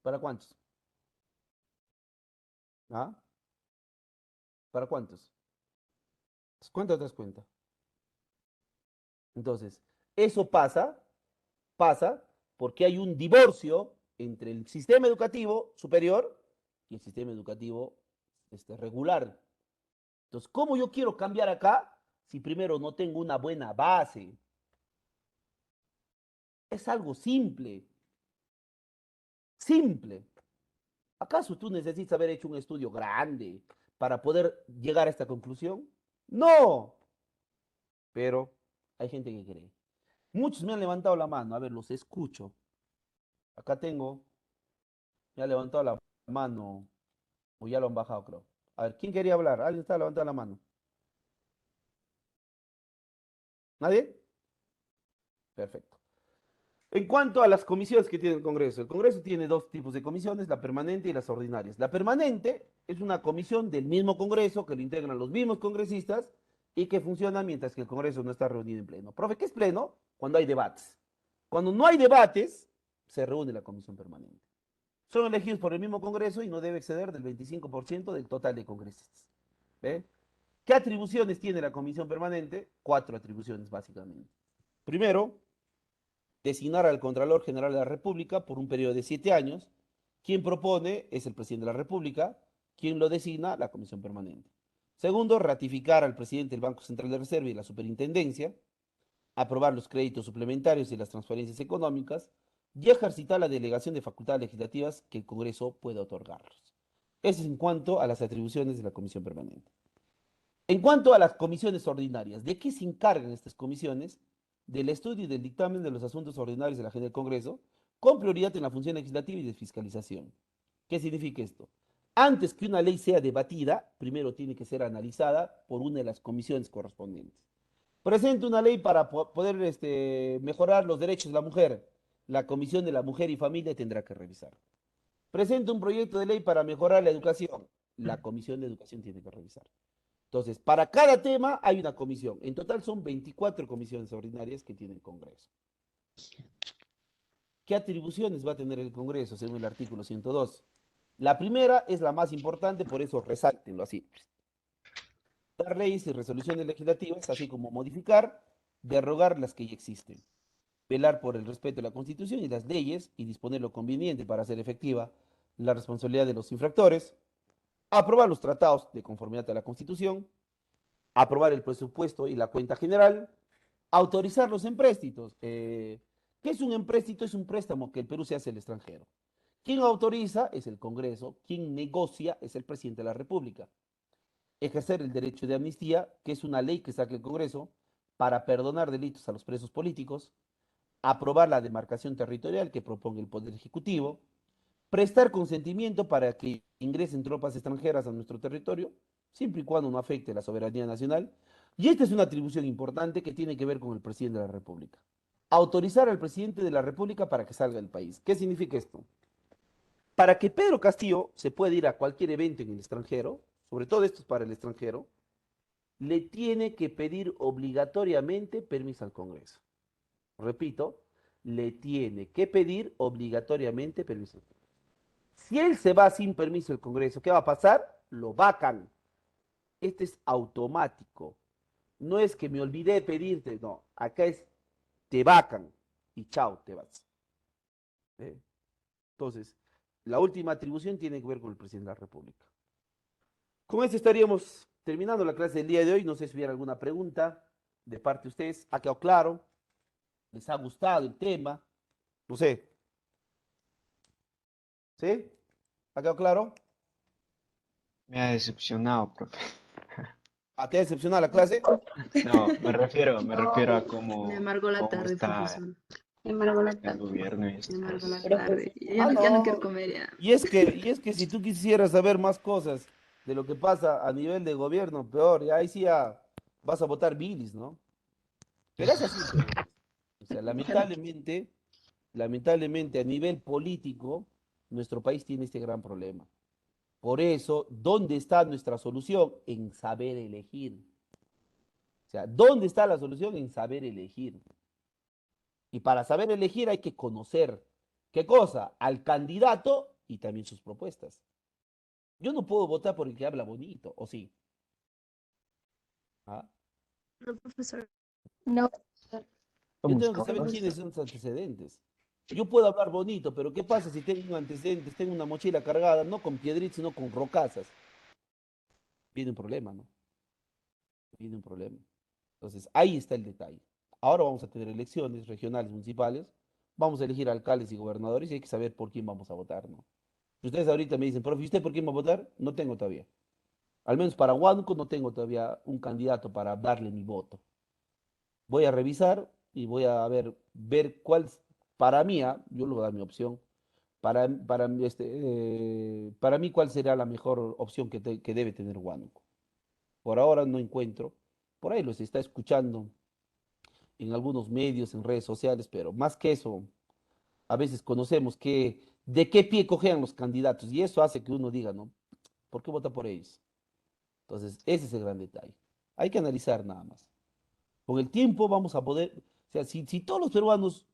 ¿Para cuántos? ¿Ah? ¿Para cuántos? ¿Cuánto te das cuenta? Entonces, eso pasa porque hay un divorcio entre el sistema educativo superior y el sistema educativo regular. Entonces, ¿cómo yo quiero cambiar acá si primero no tengo una buena base? Es algo simple, simple. ¿Acaso tú necesitas haber hecho un estudio grande para poder llegar a esta conclusión? No, pero hay gente que cree. Muchos me han levantado la mano, a ver, los escucho. Acá tengo, me ha levantado la mano, o ya lo han bajado, creo. A ver, ¿quién quería hablar? ¿Alguien está levantando la mano? ¿Nadie? Perfecto. En cuanto a las comisiones que tiene el Congreso tiene dos tipos de comisiones, la permanente y las ordinarias. La permanente es una comisión del mismo Congreso que lo integran los mismos congresistas y que funciona mientras que el Congreso no está reunido en pleno. Profe, ¿qué es pleno? Cuando hay debates. Cuando no hay debates, se reúne la comisión permanente. Son elegidos por el mismo Congreso y no debe exceder del 25% del total de congresistas. ¿Ve? ¿Qué atribuciones tiene la comisión permanente? 4 atribuciones, básicamente. Primero, designar al Contralor General de la República por un periodo de 7 años. Quien propone es el presidente de la República, quien lo designa la Comisión Permanente. Segundo, ratificar al presidente del Banco Central de Reserva y la Superintendencia, aprobar los créditos suplementarios y las transferencias económicas y ejercitar la delegación de facultades legislativas que el Congreso pueda otorgarlos. Eso es en cuanto a las atribuciones de la Comisión Permanente. En cuanto a las comisiones ordinarias, ¿de qué se encargan estas comisiones? Del estudio y del dictamen de los asuntos ordinarios de la agenda del Congreso, con prioridad en la función legislativa y de fiscalización. ¿Qué significa esto? Antes que una ley sea debatida, primero tiene que ser analizada por una de las comisiones correspondientes. Presenta una ley para poder mejorar los derechos de la mujer. La Comisión de la Mujer y Familia tendrá que revisar. Presenta un proyecto de ley para mejorar la educación. La Comisión de Educación tiene que revisar. Entonces, para cada tema hay una comisión. En total son 24 comisiones ordinarias que tiene el Congreso. ¿Qué atribuciones va a tener el Congreso según el artículo 102? La primera es la más importante, por eso resáltenlo así. Dar leyes y resoluciones legislativas, así como modificar, derogar las que ya existen. Velar por el respeto de la Constitución y las leyes y disponer lo conveniente para hacer efectiva la responsabilidad de los infractores. Aprobar los tratados de conformidad a la Constitución, aprobar el presupuesto y la cuenta general, autorizar los empréstitos. ¿Qué es un empréstito? Es un préstamo que el Perú se hace al extranjero. Quien autoriza es el Congreso, quien negocia es el presidente de la República. Ejercer el derecho de amnistía, que es una ley que saca el Congreso para perdonar delitos a los presos políticos, aprobar la demarcación territorial que proponga el Poder Ejecutivo, prestar consentimiento para que ingresen tropas extranjeras a nuestro territorio, siempre y cuando no afecte la soberanía nacional. Y esta es una atribución importante que tiene que ver con el presidente de la República. Autorizar al presidente de la República para que salga del país. ¿Qué significa esto? Para que Pedro Castillo se pueda ir a cualquier evento en el extranjero, sobre todo esto es para el extranjero, le tiene que pedir obligatoriamente permiso al Congreso. Repito, le tiene que pedir obligatoriamente permiso. Si él se va sin permiso del Congreso, ¿qué va a pasar? Lo vacan. Este es automático. No es que me olvidé de pedirte, no. Acá es te vacan y chao, te vas. Entonces, la última atribución tiene que ver con el presidente de la República. Con esto estaríamos terminando la clase del día de hoy. No sé si hubiera alguna pregunta de parte de ustedes. ¿Ha quedado claro? ¿Les ha gustado el tema? No sé. ¿Sí? ¿Ha quedado claro? Me ha decepcionado, profe. ¿Te ha decepcionado la clase? No, me refiero a cómo, Me amargó la cómo tarde, está profesor. Me amargó la el tarde. gobierno y Me esas amargó la cosas. tarde. Ya Ah, no no. quiero comer ya. Y es que si tú quisieras saber más cosas de lo que pasa a nivel de gobierno, peor, y ahí sí ya vas a votar bilis, ¿no? Pero es así, pues. O sea, lamentablemente a nivel político, nuestro país tiene este gran problema. Por eso, ¿dónde está nuestra solución? En saber elegir. O sea, ¿dónde está la solución? En saber elegir. Y para saber elegir hay que conocer, ¿qué cosa? Al candidato y también sus propuestas. Yo no puedo votar por el que habla bonito, ¿o sí? ¿Ah? No, profesor. No, Yo Somos tengo que saber capaces. quiénes son sus antecedentes. Yo puedo hablar bonito, pero ¿qué pasa si tengo un antecedente, tengo una mochila cargada, no con piedritas, sino con rocazas? Viene un problema, ¿no? Viene un problema. Entonces, ahí está el detalle. Ahora vamos a tener elecciones regionales, municipales, vamos a elegir alcaldes y gobernadores y hay que saber por quién vamos a votar, ¿no? Si ustedes ahorita me dicen, profe, ¿y usted por quién va a votar? No tengo todavía. Al menos para Huánuco no tengo todavía un candidato para darle mi voto. Voy a revisar y voy a ver cuál, para mí, yo le voy a dar mi opción, para mí cuál será la mejor opción que debe tener Huánuco. Por ahora no encuentro, por ahí los está escuchando en algunos medios, en redes sociales, pero más que eso, a veces conocemos de qué pie cojean los candidatos y eso hace que uno diga, ¿no? ¿Por qué vota por ellos? Entonces, ese es el gran detalle. Hay que analizar nada más. Con el tiempo vamos a poder, o sea, si todos los peruanos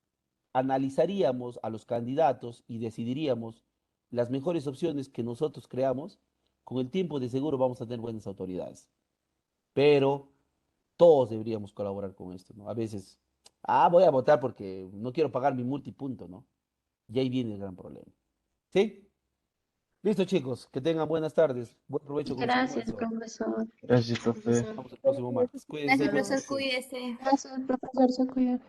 analizaríamos a los candidatos y decidiríamos las mejores opciones que nosotros creamos, con el tiempo de seguro vamos a tener buenas autoridades. Pero todos deberíamos colaborar con esto, ¿no? A veces, voy a votar porque no quiero pagar mi multipunto, ¿no? Y ahí viene el gran problema. ¿Sí? Listo, chicos, que tengan buenas tardes. Buen provecho con su gracias, almuerzo. profesor. Gracias, profe. Profesor. Vamos el próximo martes. Cuídense. Gracias, profesor. Cuídese. Gracias, profesor, se cuida.